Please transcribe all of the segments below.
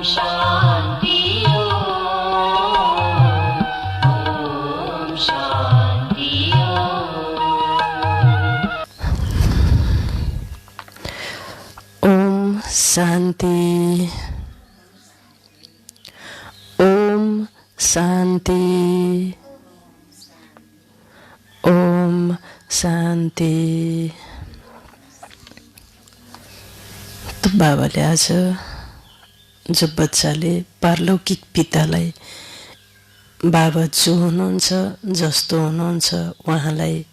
शान्ति ओम शान्ति ओम शान्ति ओम शान्ति ओम शान्ति। तो बाबाले आज जो बच्चाले पारलौकिक पितालाई बाबा जो हुनुहुन्छ जस्तो हुनुहुन्छ उहाँलाई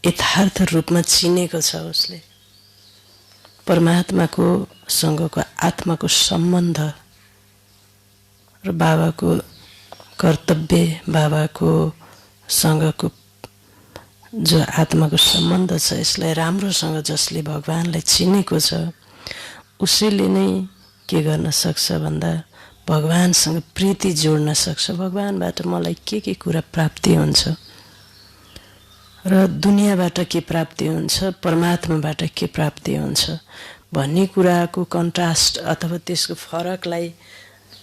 यथार्थ रूपमा चिनेको छ, उसले परमात्माको सँगको आत्माको सम्बन्ध र बाबाको कर्तव्य, बाबाको सँगको जो आत्माको सम्बन्ध छ, यसलाई राम्रोसँग जसले भगवानलाई चिनेको छ उसैले नै के गर्न सक्छ भन्दा भगवानसँग प्रीति जोड्न सक्छ। भगवानबाट मलाई के कुरा प्राप्ति हुन्छ र दुनियाँबाट के प्राप्ति हुन्छ, परमात्माबाट के प्राप्ति हुन्छ भन्ने कुराको कन्ट्रास्ट अथवा त्यसको फरकलाई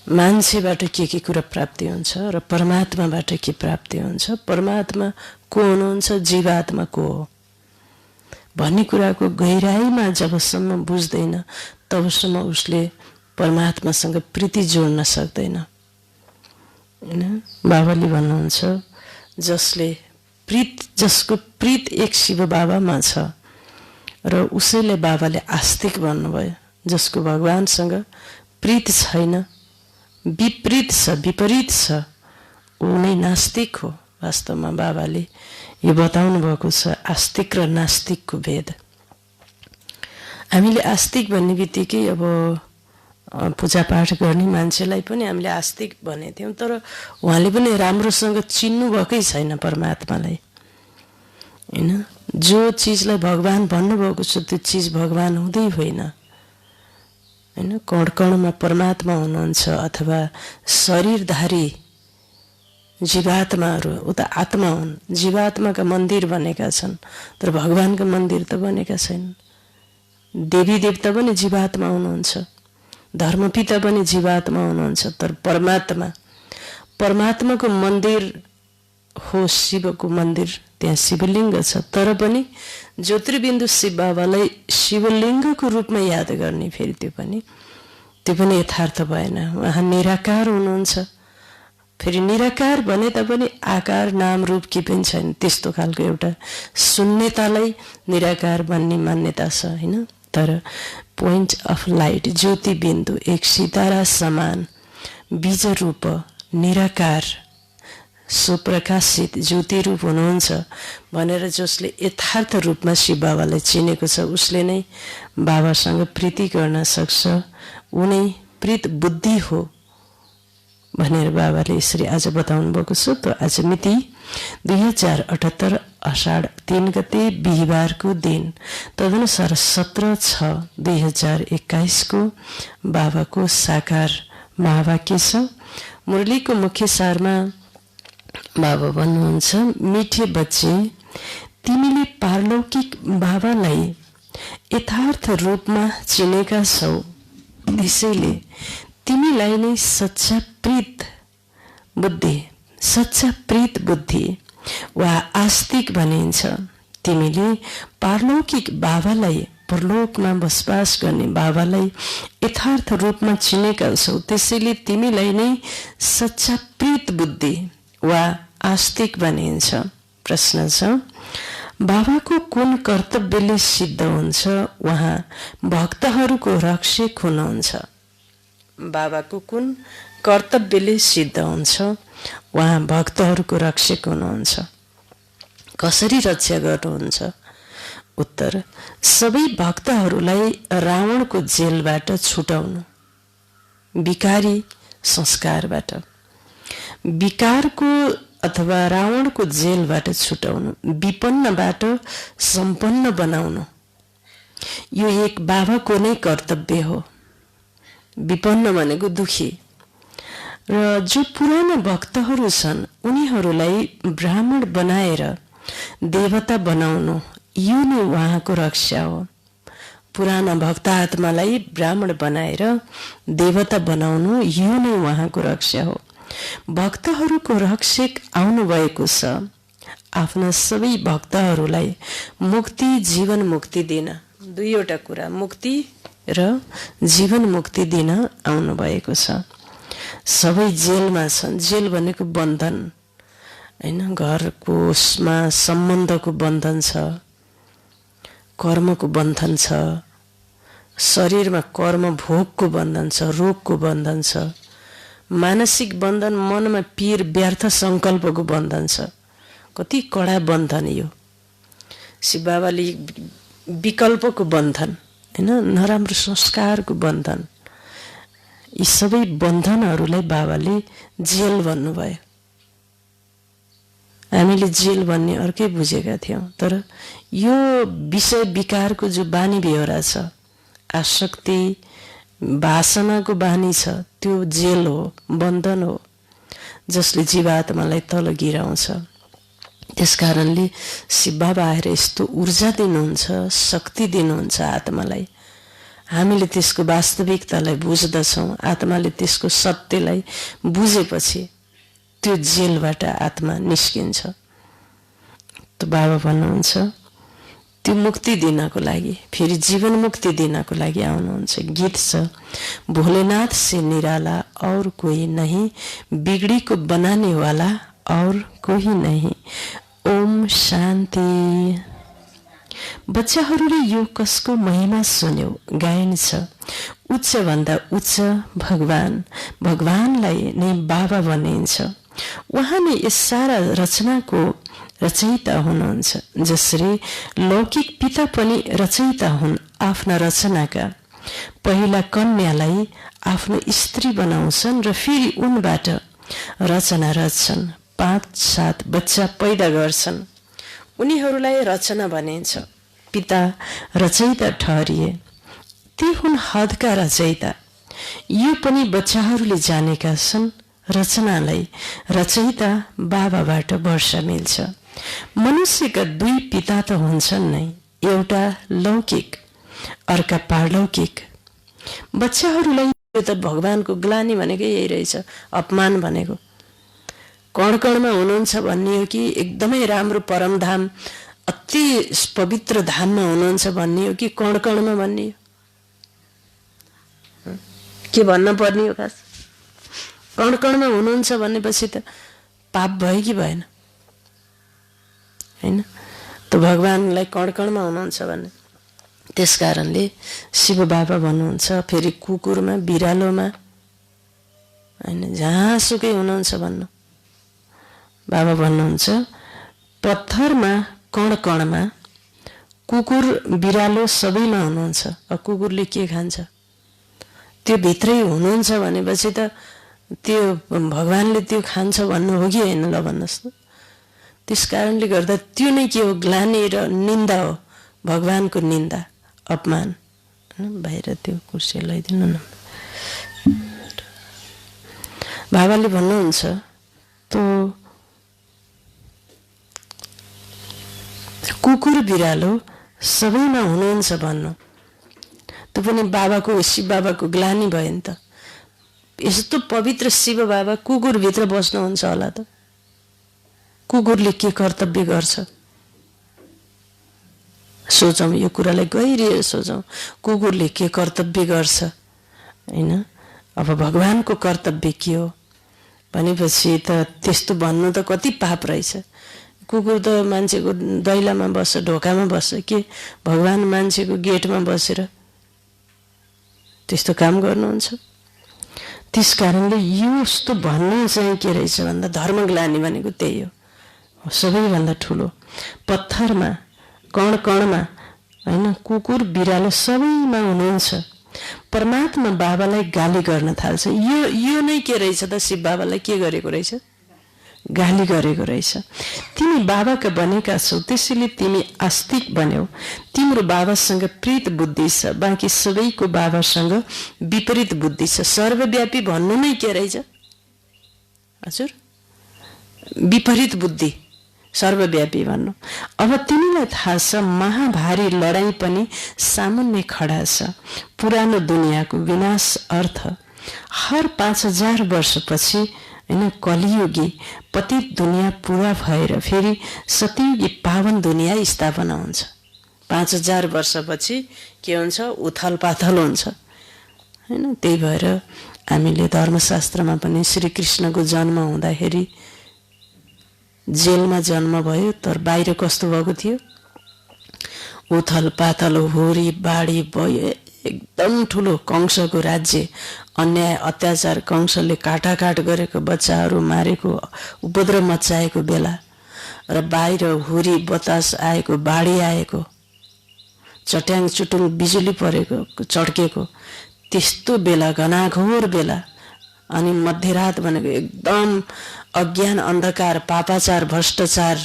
मान्छेबाट के कुरा प्राप्ति हुन्छ र परमात्माबाट के प्राप्ति हुन्छ, परमात्मा को हुनुहुन्छ, जीवात्मा को हो भन्ने कुराको गहिराईमा जबसम्म बुझ्दैन तबसम्म उसले परमात्मासँग प्रीति जोड्न सक्दैन। हैन, बाबाले भन्नुहुन्छ जसको प्रीत एक शिव बाबामा छ र उसैले बाबाले आस्तिक भन्नुभयो। जसको भगवानसँग प्रीत छैन, विपरीत छ, ऊ नै नास्तिक हो। वास्तवमा बाबाले यो बताउनु भएको छ, आस्तिक र नास्तिकको भेद। हामीले आस्तिक भन्ने बित्तिकै अब पूजापाठ गर्ने मान्छेलाई पनि हामीले आस्तिक भनेथ्यौँ, तर उहाँले पनि राम्रोसँग चिन्नु भएकै छैन परमात्मालाई। हैन, जो चिजलाई भगवान भन्नुभएको छ त्यो चिज भगवान हुँदै होइन। हैन, कण कणमा परमात्मा हुनुहुन्छ अथवा शरीरधारी जीवात्माहरू ऊ त आत्मा हुन्। जीवात्माका मन्दिर बनेका छन् तर भगवानका मन्दिर त बनेका छैनन्। देवी देवता पनि जीवात्मा हुनुहुन्छ, धर्मपिता पनि जीवात्मा हुनुहुन्छ, तर परमात्माको मन्दिर हो शिवको मन्दिर, त्यहाँ शिवलिङ्ग छ। तर पनि ज्योतिर्बिन्दु शिव बाबालाई शिवलिङ्गको रूपमा याद गर्ने, फेरि त्यो पनि यथार्थ भएन। उहाँ निराकार हुनुहुन्छ। फेरि निराकार भने तापनि आकार नाम रूप के पनि छैन, त्यस्तो खालको एउटा शून्यतालाई निराकार भन्ने मान्यता छ। हैन, तर पोइन्ट अफ लाइट, ज्योति बिन्दु, एक सितारा समान बीज रूप निराकार सुप्रकाशित ज्योति रूप हुनुहुन्छ भनेर जसले यथार्थ रूपमा शिव बाबालाई चिनेको छ उसले नै बाबासँग प्रीति गर्न सक्छ। ऊ नै प्रीत बुद्धि हो भनेर बाबाले यसरी आज बताउनु भएको छ। त आज मिति 2078 अषाढ 3 गते बिहिबारको दिन, तदनुसार 17/6/2021 को बाबाको साकार महावाक्य छ। मुरलीको मुख्य सारमा बाबा भन्नुहुन्छ, मिठे बच्चे, तिमीले पारलौकिक बाबालाई यथार्थ रूपमा चिनेका छौ, त्यसैले तिमीलाई नै सच्चा प्रीत बुद्धि वा आस्तिक भनिन्छ। तिमीले पारलौकिक बाबालाई, परलोकमा बसोबास गर्ने बाबालाई यथार्थ रूपमा चिनेका छौ, त्यसैले तिमीलाई नै सच्चा प्रीत बुद्धि वा आस्तिक भनिन्छ। प्रश्न छ, बाबाको कुन कर्तव्यले सिद्ध हुन्छ? उहाँ भक्तहरूको रक्षक हुनुहुन्छ। बाबाको कुन कर्तव्यले सिद्ध हुन्छ? उहाँ भक्तहरूको रक्षक हुनुहुन्छ। कसरी रक्षा गर्नुहुन्छ? उत्तर, सबै भक्तहरूलाई रावणको जेलबाट छुटाउनु, विकारी संस्कारबाट, विकारको अथवा रावणको जेलबाट छुटाउनु, विपन्नबाट सम्पन्न बनाउनु, यो एक बाबाको नै कर्तव्य हो। विपन्न भनेको दुखी, र जो पुराना भक्तहरू छन् उनीहरूलाई ब्राह्मण बनाएर देवता बनाउनु, यो नै उहाँको रक्षा हो। पुराना भक्त आत्मालाई ब्राह्मण बनाएर देवता बनाउनु यो नै उहाँको रक्षा हो। भक्तहरूको रक्षक आउनुभएको छ आफ्ना सबै भक्तहरूलाई मुक्ति जीवन मुक्ति दिन। दुईवटा कुरा, मुक्ति र जीवन मुक्ति दिन आउनुभएको छ। सबै जेलमा छन्। जेल भनेको बन्धन हैन, घरको उसमा सम्बन्धको बन्धन छ, कर्मको बन्धन छ, शरीरमा कर्म भोगको बन्धन छ, रोगको बन्धन छ, मानसिक बन्धन, मनमा पीर व्यर्थ सङ्कल्पको बन्धन छ। कति कडा बन्धन यो। शिव बाबाले विकल्पको बन्धन हैन, नराम्रो संस्कारको बन्धन, यी सबै बन्धनहरूलाई बाबाले जेल भन्नुभयो। हामीले जेल भन्ने अर्कै बुझेका थियौँ, तर यो विषय विकारको जो बानी बेहोरा छ, आसक्ति वासनाको बानी छ, त्यो जेल हो, बन्धन हो, जसले जीवात्मालाई तल गिराउँछ। त्यसकारणले शिव बाबा आएर यस्तो ऊर्जा दिनुहुन्छ, शक्ति दिनुहुन्छ आत्मालाई। हामीले त्यसको वास्तविकतालाई बुझ्दछौँ। आत्माले त्यसको सत्यलाई बुझेपछि त्यो जेलबाट आत्मा निस्किन्छ। त बाबा भन्नुहुन्छ त्यो मुक्ति दिनको लागि, फेरि जीवन मुक्ति दिनको लागि आउनुहुन्छ। गीत छ, भोलेनाथ से निराला और कोई नहीं, बिगड़ी को बनाने वाला और कोही नहीं। ओम शान्ति। बच्चाहरूले यो कसको महिमा सुन्यो? गायन छ, उच्च भन्दा उच्च भगवान, भगवानलाई नै बाबा भनिन्छ। उहाँ नै यस सारा रचनाको रचयिता हुनुहुन्छ। जसरी लौकिक पिता पनि रचयिता हुन् आफ्ना रचनाका। पहिला कन्यालाई आफ्नो स्त्री बनाउँछन् र फेरि उनबाट रचना रच्छन्। 5-7 बच्चा पैदा गर्छन्, उनीहरूलाई रचना भनिन्छ। पिता रचयिता ठहरिए, ती हुन् हदका रचयिता। यो पनि बच्चाहरूले जानेका छन्। रचनालाई रचयिता बाबाबाट वर्षा मिल्छ। मनुष्यका दुई पिता त हुन्छन् नै, एउटा लौकिक, अर्का पारलौकिक। बच्चाहरूलाई यो त भगवानको ग्लानी भनेको यही रहेछ, अपमान भनेको। कणकणमा हुनुहुन्छ भन्ने हो कि एकदमै राम्रो परमधाम अति पवित्र धाममा हुनुहुन्छ भन्ने हो कि कणकणमा भन्ने हो? के भन्न पर्ने हो खास? कणकणमा हुनुहुन्छ भनेपछि त पाप भयो कि भएन? हैन, त भगवानलाई कणकणमा हुनुहुन्छ भन्ने। त्यसकारणले शिव बाबा भन्नुहुन्छ फेरि कुकुरमा, बिरालोमा, हैन, जहाँसुकै हुनुहुन्छ भन्नु। बाबा भन्नुहुन्छ पत्थरमा, कणकणमा, कुकुर बिरालो सबैमा हुनुहुन्छ। अब कुकुरले के खान्छ? त्यो भित्रै हुनुहुन्छ भनेपछि त त्यो भगवानले त्यो खान्छ भन्नु हो कि होइन? ल भन्नुहोस् त। त्यस कारणले गर्दा त्यो नै के हो? ग्लानी र निन्दा हो, भगवानको निन्दा, अपमान। बाहिर त्यो कुर्सी लगाइदिनु न। बाबाले भन्नुहुन्छ त कुकुर बिरालो सबैमा हुनुहुन्छ भन्नु, त्यो पनि बाबाको, शिव बाबाको ग्लानी भयो नि त। यस्तो पवित्र शिव बाबा कुकुरभित्र बस्नुहुन्छ होला त? कुकुरले के कर्तव्य गर्छ? सोचौँ, यो कुरालाई गहिरिएर सोचौँ। कुकुरले के कर्तव्य गर्छ? हैन, अब भगवानको कर्तव्य के हो भनेपछि त त्यस्तो भन्नु त कति पाप रहेछ। कुकुर त मान्छेको दैलामा बस्छ, ढोकामा बस्छ, के भगवान मान्छेको गेटमा बसेर त्यस्तो काम गर्नुहुन्छ? त्यस कारणले यो यस्तो भन्नु चाहिँ के रहेछ भन्दा धर्मग्लानी भनेको त्यही हो, सबैभन्दा ठुलो। पत्थरमा, कणकणमा, हैन, कुकुर बिरालो सबैमा हुनुहुन्छ। परमात्मा बाबालाई गाली गर्न थाल्छ। यो नै के रहेछ त? शिव बाबालाई के गरेको रहेछ? गाली गरेको रहेछ। तिमी बाबाका बनेका छौ, त्यसैले तिमी आस्तिक बन्यौ। तिम्रो बाबासँग प्रीत बुद्धि छ, बाँकी सबैको बाबासँग विपरीत बुद्धि छ। सर्वव्यापी भन्नु नै के रहेछ हजुर? विपरीत बुद्धि। सर्वव्यापी भन्नु। अब तिमीलाई थाहा छ महाभारी लडाईँ पनि सामुन्ने खडा छ। पुरानो दुनियाँको विनाश अर्थ हर 5000 वर्षपछि हैन कलियुगी पतित दुनियाँ पूरा भएर फेरि सतयुगी पावन दुनियाँ स्थापना हुन्छ। 5000 वर्षपछि के हुन्छ? उथल पाथल हुन्छ हैन। त्यही भएर हामीले धर्मशास्त्रमा पनि श्रीकृष्णको जन्म हुँदाखेरि जेलमा जन्म भयो, तर बाहिर कस्तो भएको थियो? उथल पाथल होरी बाढी भयो, एकदम ठुलो कंसको राज्य, अन्याय अत्याचार, कंसले काटाकाट गरेको, बच्चाहरू मारेको, उपद्रव मचाएको बेला र बाहिर हुरी बतास आएको, बाढी आएको, चट्याङ चुटुङ बिजुली परेको, चड्केको, त्यस्तो बेला, घनाघोर बेला, अनि मध्यरात भनेको एकदम अज्ञान अन्धकार पापाचार भ्रष्टाचार,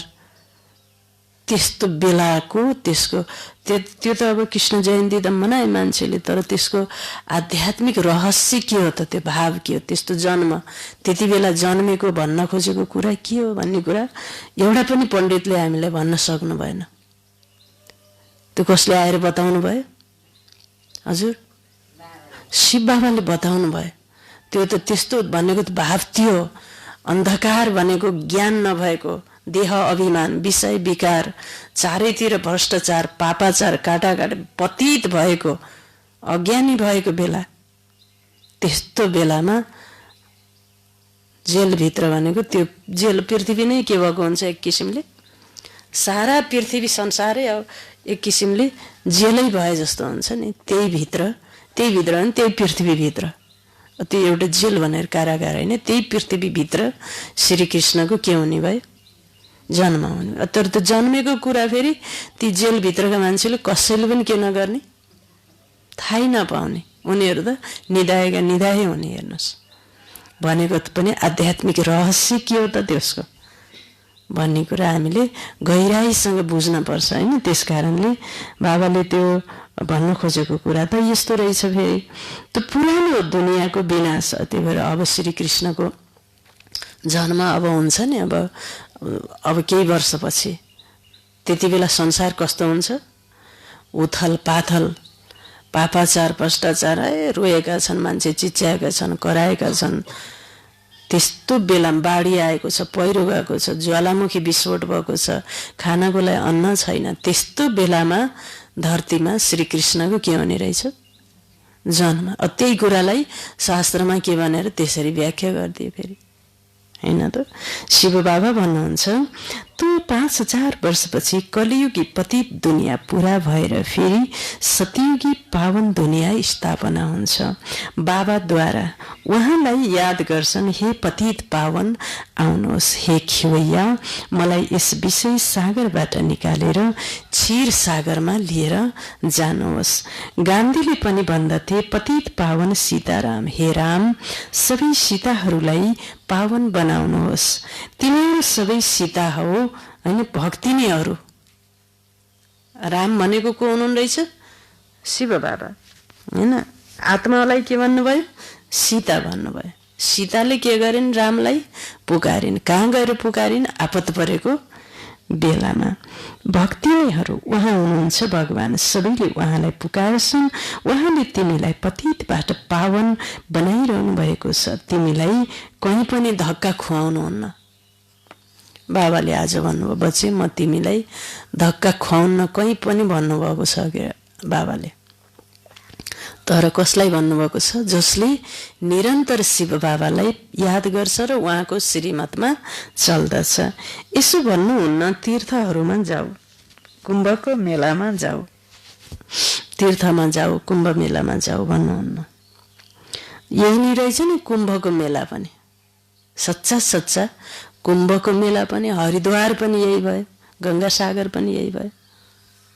त्यस्तो बेलाको त्यसको त्यो त अब कृष्ण जयन्ती त मनाए मान्छेले, तर त्यसको आध्यात्मिक रहस्य के हो त? त्यो भाव के हो? त्यस्तो जन्म त्यति बेला जन्मेको भन्न खोजेको कुरा के हो भन्ने कुरा एउटा पनि पण्डितले हामीलाई भन्न सक्नु भएन। त्यो कसले आएर बताउनु भयो? हजुर शिव बाबाले बताउनु भयो। त्यो त त्यस्तो भनेको त भाव थियो। अन्धकार भनेको ज्ञान नभएको, देह अभिमान, विषय विकार, चारैतिर भ्रष्टाचार पापाचार काटाकाट पतित भएको, अज्ञानी भएको बेला, त्यस्तो बेलामा जेलभित्र भनेको त्यो जेल पृथ्वी नै के भएको हुन्छ? एक किसिमले सारा पृथ्वी संसारै अब एक किसिमले जेलै भए जस्तो हुन्छ नि। त्यही भित्र अनि त्यही पृथ्वीभित्र, त्यो एउटा जेल भनेर कारागार होइन, त्यही पृथ्वीभित्र श्रीकृष्णको के हुने भयो? जन्म हुने। तर त्यो जन्मेको कुरा फेरि ती जेलभित्रका मान्छेले कसैले पनि के नगर्ने, थाहै नपाउने। उनीहरू त निधाएका निधाए हुने। हेर्नुहोस् भनेको पनि आध्यात्मिक रहस्य के हो त त्यसको भन्ने कुरा हामीले गहिराईसँग बुझ्न पर्छ हैन। त्यस कारणले बाबाले त्यो भन्न खोजेको कुरा त यस्तो रहेछ। फेरि त्यो पुरानो दुनियाँको विनाश, त्यही भएर अब श्रीकृष्णको जन्म अब हुन्छ नि। अब केही वर्षपछि त्यति बेला संसार कस्तो हुन्छ? उथल पाथल पापाचार भ्रष्टाचार, रोएका छन् मान्छे, चिच्याएका छन्, कराएका छन्। त्यस्तो बेलामा बाढी आएको छ, पहिरो गएको छ, ज्वालामुखी विस्फोट भएको छ, खानको लागि अन्न छैन। त्यस्तो बेलामा धरतीमा श्रीकृष्णको के हुने रहेछ? जन्म। त्यही कुरालाई शास्त्रमा के भनेर त्यसरी व्याख्या गरिदिए फेरि हैन त। शिव बाबा भन्नुहुन्छ त्यो 5000 वर्षपछि कलियुगी पतित दुनियाँ पूरा भएर फेरि सतयुगी पावन दुनियाँ स्थापना हुन्छ। बाबाद्वारा उहाँलाई याद गर्छन्, हे पतित पावन आउनुहोस्, हे खिवैया मलाई यस विषय सागरबाट निकालेर क्षीर सागरमा लिएर जानुहोस्। गान्धीले पनि भन्दथे, पतित पावन सीताराम, हे राम सबै सीताहरूलाई पावन बनाउनुहोस्। तिनीहरू सबै सीता हो हैन, भक्ति नै अरू। राम भनेको को हुनुहुन्न रहेछ? शिव बाबा हैन। आत्मालाई के भन्नुभयो? सीता भन्नुभयो। सीताले के गरिन्? रामलाई पुकारिन्। कहाँ गएर पुकारिन्? आपत परेको बेलामा। भक्ति नैहरू उहाँ हुनुहुन्छ भगवान, सबैले उहाँलाई पुकार्छन्। उहाँले तिमीलाई पतितबाट पावन बनाइरहनु भएको छ, तिमीलाई कहीँ पनि धक्का खुवाउनुहुन्न। बाबाले आज भन्नुभयो, बच्चे म तिमीलाई धक्का खुवाउन कहीँ पनि भन्नुभएको छ के बाबाले। तर कसलाई भन्नुभएको छ? जसले निरन्तर शिव बाबालाई याद गर्छ र उहाँको श्रीमतमा चल्दछ। यसो भन्नुहुन्न तीर्थहरूमा जाऊ, कुम्भको मेलामा जाऊ, तीर्थमा जाऊ, कुम्भ मेलामा जाऊ भन्नुहुन्न। यही नै रहेछ नि कुम्भको मेला पनि। सच्चा सच्चा कुम्भको मेला पनि, हरिद्वार पनि यही भयो, गंगा सागर पनि यही भयो।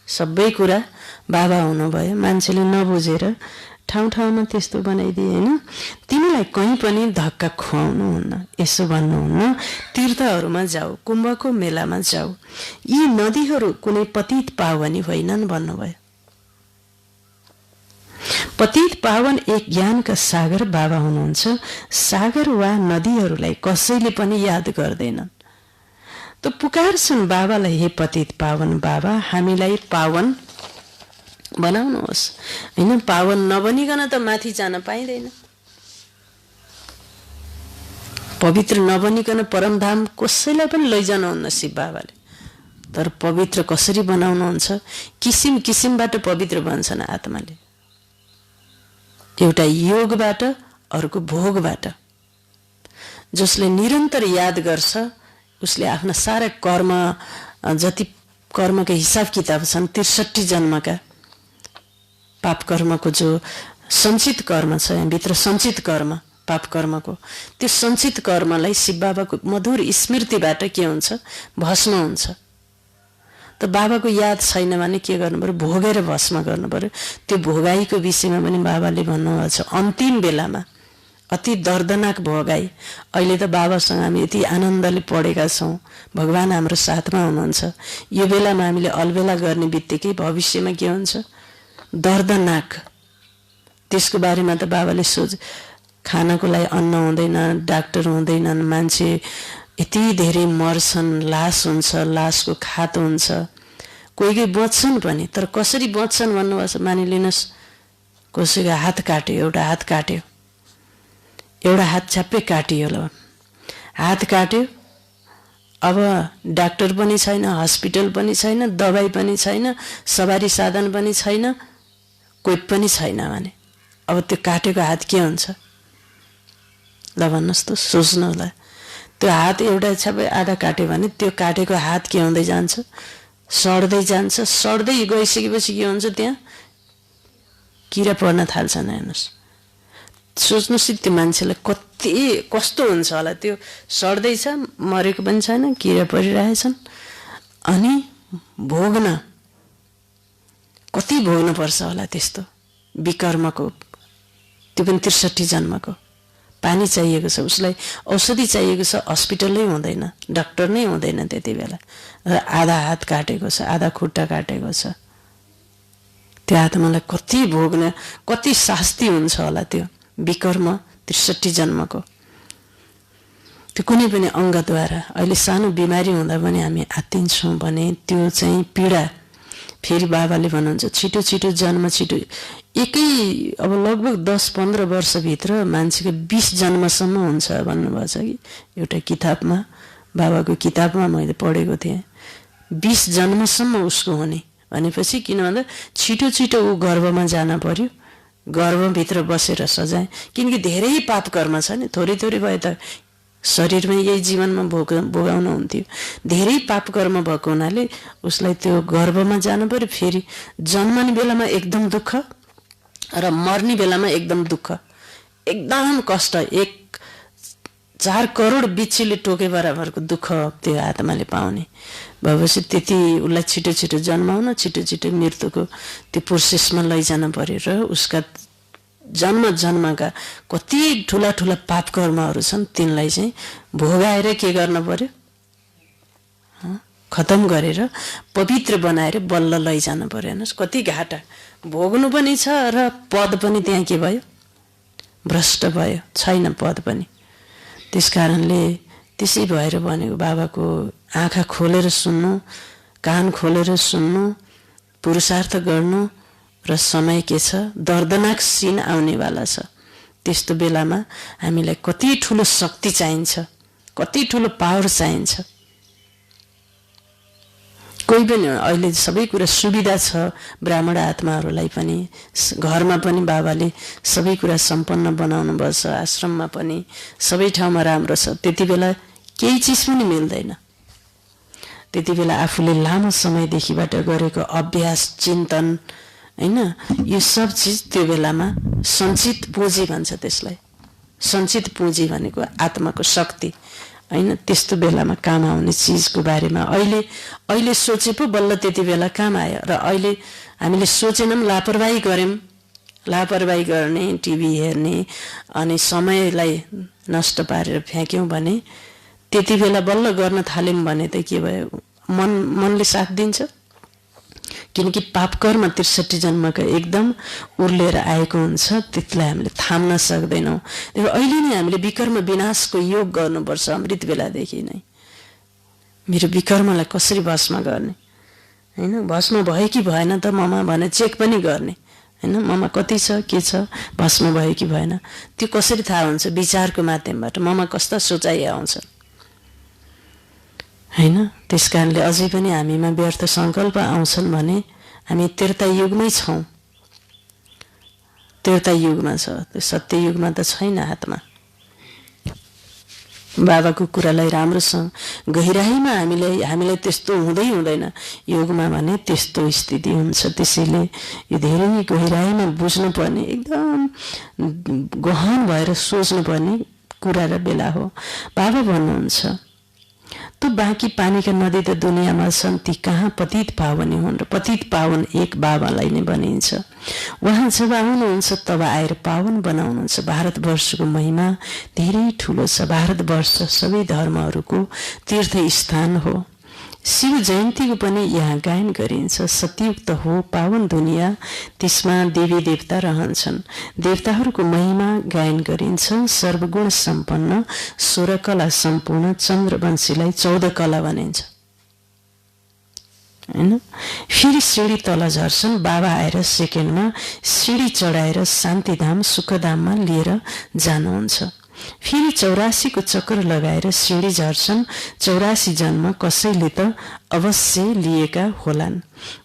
सबै कुरा बाबा हुनुभयो, मान्छेले नबुझेर ठाउँ ठाउँमा त्यस्तो बनाइदिए हैन। तिमीलाई कहीँ पनि धक्का खुवाउनुहुन्न, यसो भन्नुहुन्न तीर्थहरूमा जाऊ, कुम्भको मेलामा जाऊ। यी नदीहरू कुनै पतित पावनी होइनन् भन्नुभयो। पतित पावन एक ज्ञानका सागर बाबा हुनुहुन्छ। सागर वा नदीहरूलाई कसैले पनि याद गर्दैनन्। त पुकार्छन् बाबालाई, हे पतित पावन बाबा हामीलाई पावन बनाउनुहोस्। होइन, पावन नबनिकन त माथि जान पाइँदैन। पवित्र नबनिकन परमधाम कसैलाई पनि लैजानुहुन्न शिव बाबाले। तर पवित्र कसरी बनाउनुहुन्छ? किसिम किसिमबाट पवित्र बन्छन् आत्माले। एउटा योगबाट, अर्को भोगबाट। जसले निरन्तर याद गर्छ उसले आफ्ना सारा कर्म, जति कर्मका हिसाब किताब छन् 63 जन्मका पाप कर्मको जो सञ्चित कर्म छ, यहाँभित्र सञ्चित कर्म पाप कर्मको, त्यो सञ्चित कर्मलाई शिव बाबाको मधुर स्मृतिबाट के हुन्छ? भस्म हुन्छ। त बाबाको याद छैन भने के गर्नु पर्यो? भोगेर भस्म गर्नु पर्यो। त्यो भोगाईको विषयमा पनि बाबाले भन्नुभएको छ, अन्तिम बेलामा अति दर्दनाक भोगाई। अहिले त बाबासँग हामी यति आनन्दले पढेका छौँ, भगवान् हाम्रो साथमा हुनुहुन्छ। यो बेलामा हामीले अलबेला गर्ने बित्तिकै भविष्यमा के हुन्छ? दर्दनाक। त्यसको बारेमा त बाबाले खानको लागि अन्न हुँदैन, डाक्टर हुँदैनन्, मान्छे यति धेरै मर्छन्, लास हुन्छ, लासको खात हुन्छ, कोही कोही बच्छन् पनि। तर कसरी बच्छन् भन्नुभएको छ? मानिलिनुहोस् कसैको हात काट्यो, एउटा हात काट्यो, एउटा हात छ्याप्पै काटियो, ल हात काट्यो, अब डाक्टर पनि छैन, हस्पिटल पनि छैन, दबाई पनि छैन, सवारी साधन पनि छैन, कोही पनि छैन भने अब त्यो काटेको हात के हुन्छ? ल भन्नुहोस् त, सोच्नु होला। त्यो हात एउटा छ आधा काट्यो भने त्यो काटेको हात के हुँदै जान्छ? सड्दै जान्छ। सड्दै गइसकेपछि के हुन्छ? त्यहाँ किरा पर्न थाल्छन्। हेर्नुहोस्, सोच्नुहोस् त्यो मान्छेलाई कस्तो हुन्छ होला? त्यो सड्दैछ, मरेको पनि छैन, किरा परिरहेछन्, अनि भोग्न कति भोग्नुपर्छ होला त्यस्तो विकर्मको, त्यो पनि 63 जन्मको। पानी चाहिएको छ उसलाई, औषधि चाहिएको छ, हस्पिटलै हुँदैन, डाक्टर नै हुँदैन त्यति बेला। र आधा हात काटेको छ, आधा खुट्टा काटेको छ। त्यो आत्मालाई कति भोग्न, कति शास्ति हुन्छ होला त्यो विकर्म 63 जन्मको। त्यो कुनै पनि अङ्गद्वारा अहिले सानो बिमारी हुँदा पनि हामी आत्तिन्छौँ भने त्यो चाहिँ पीडा फेरि बाबाले भन्नुहुन्छ छिटो छिटो जन्म, छिटो एकै अब लगभग 10-15 वर्षभित्र मान्छेको 20 जन्मसम्म हुन्छ भन्नुभएको छ कि एउटा किताबमा, बाबाको किताबमा मैले पढेको थिएँ। 20 जन्मसम्म उसको हुने भनेपछि, किन भन्दा छिटो छिटो ऊ गर्भमा जान पर्यो, गर्भभित्र बसेर सजाय, किनकि धेरै पाप कर्म छ नि, थोरै थोरै भए त शरीरमा यही जीवनमा भोगाउनु हुन्थ्यो। धेरै पाप कर्म भएको हुनाले उसलाई त्यो गर्भमा जानु पर्यो। फेरि जन्मने बेलामा एकदम दुःख र मर्ने बेलामा एकदम दुःख, एकदम कष्ट, 4 करोड बिच्छीले टोके बराबरको दुःख त्यो आत्माले पाउने भएपछि त्यति उसलाई छिटो छिटो जन्माउन, छिटो छिटो मृत्युको त्यो प्रोसेसमा लैजान पर्यो। र उसका जन्म जन्मका कति ठुला ठुला पाप कर्महरू छन् तिनलाई चाहिँ भोगाएर के गर्न पर्यो? खतम गरेर पवित्र बनाएर बल्ल लैजान पर्यो। हेर्नुहोस् कति घाटा, भोग्नु पनि छ र पद पनि त्यहाँ के भयो? भ्रष्ट भयो, छैन पद पनि। त्यस कारणले त्यसै भएर भनेको बाबाको आँखा खोलेर सुन्नु, कान खोलेर सुन्नु, पुरुषार्थ गर्नु, र समय के छ? दर्दनाक सिन आउनेवाला छ। त्यस्तो बेलामा हामीलाई कति ठुलो शक्ति चाहिन्छ, कति ठुलो पावर चाहिन्छ। कोही पनि अहिले सबै कुरा सुविधा छ ब्राह्मण आत्माहरूलाई पनि, घरमा पनि बाबाले सबै कुरा सम्पन्न बनाउनु पर्छ, आश्रममा पनि सबै ठाउँमा राम्रो छ। त्यति बेला केही चिज पनि मिल्दैन। त्यति बेला आफूले लामो समयदेखिबाट गरेको अभ्यास, चिन्तन, हैन, यो सब चिज त्यो बेलामा सञ्चित पुँजी भन्छ त्यसलाई। सञ्चित पुँजी भनेको आत्माको शक्ति, हैन, त्यस्तो बेलामा काम आउने चिजको बारेमा अहिले सोचे पो बल्ल त्यति बेला काम आयो। र अहिले हामीले सोचेनौँ, लापरवाही गऱ्यौँ, लापरवाही गर्ने, टिभी हेर्ने अनि समयलाई नष्ट पारेर फ्याँक्यौँ भने त्यति बेला बल्ल गर्न थाल्यौँ भने त के भयो? मनले साथ दिन्छ, किनकि पापकर्म 63 जन्मका एकदम उर्लेर आएको हुन्छ, त्यसलाई हामीले थाम्न सक्दैनौँ। अहिले नै हामीले विकर्म विनाशको योग गर्नुपर्छ, अमृत बेलादेखि नै। मेरो विकर्मलाई कसरी भस्म गर्ने, हैन? भस्म भयो कि भएन त ममा भने चेक पनि गर्ने, हैन? ममा कति छ, के छ, भस्म भयो कि भएन, त्यो कसरी थाहा हुन्छ? विचारको माध्यमबाट ममा कस्ता सोचाइ आउँछ, हैन? त्यस कारणले अझै पनि हामीमा व्यर्थ सङ्कल्प आउँछन् भने हामी त्रेता युगमै छौँ। त्रेता युगमा छ, त्यो सत्य युगमा त छैन आत्मा। बाबाको कुरालाई राम्रोसँग गहिराईमा हामीलाई त्यस्तो हुँदैन, योगमा भने त्यस्तो स्थिति हुन्छ। त्यसैले यो धेरै गहिराईमा बुझ्नुपर्ने, एकदम गहन भएर सोच्नुपर्ने कुरा र बेला हो। बाबा भन्नुहुन्छ तो बाँकी पानीका नदी त दुनियाँमा छन्, ती कहाँ पतित पावनी हुन्, र पतित पावन एक बाबालाई नै भनिन्छ। उहाँ जब आउनुहुन्छ तब आएर पावन बनाउनुहुन्छ। भारतवर्षको महिमा धेरै ठुलो छ। भारतवर्ष सबै धर्महरूको तीर्थस्थान हो। शिव जयन्तीको पनि यहाँ गायन गरिन्छ। सत्ययुक्त हो पावन दुनियाँ, त्यसमा देवी देवता रहन्छन्। देवताहरूको महिमा गायन गरिन्छ। सर्वगुण सम्पन्न 16 कला सम्पूर्ण चन्द्रवंशीलाई 14 कला भनिन्छ, हैन? फेरि सिँढी तल झर्छन्। बाबा आएर सेकेन्डमा सिँढी चढाएर शान्तिधाम सुखधाममा लिएर जानुहुन्छ। फेरि 84 को चक्कर लगाएर सिँढी झर्छन्। 84 जन्म कसैले त अवश्य लिएका होलान्।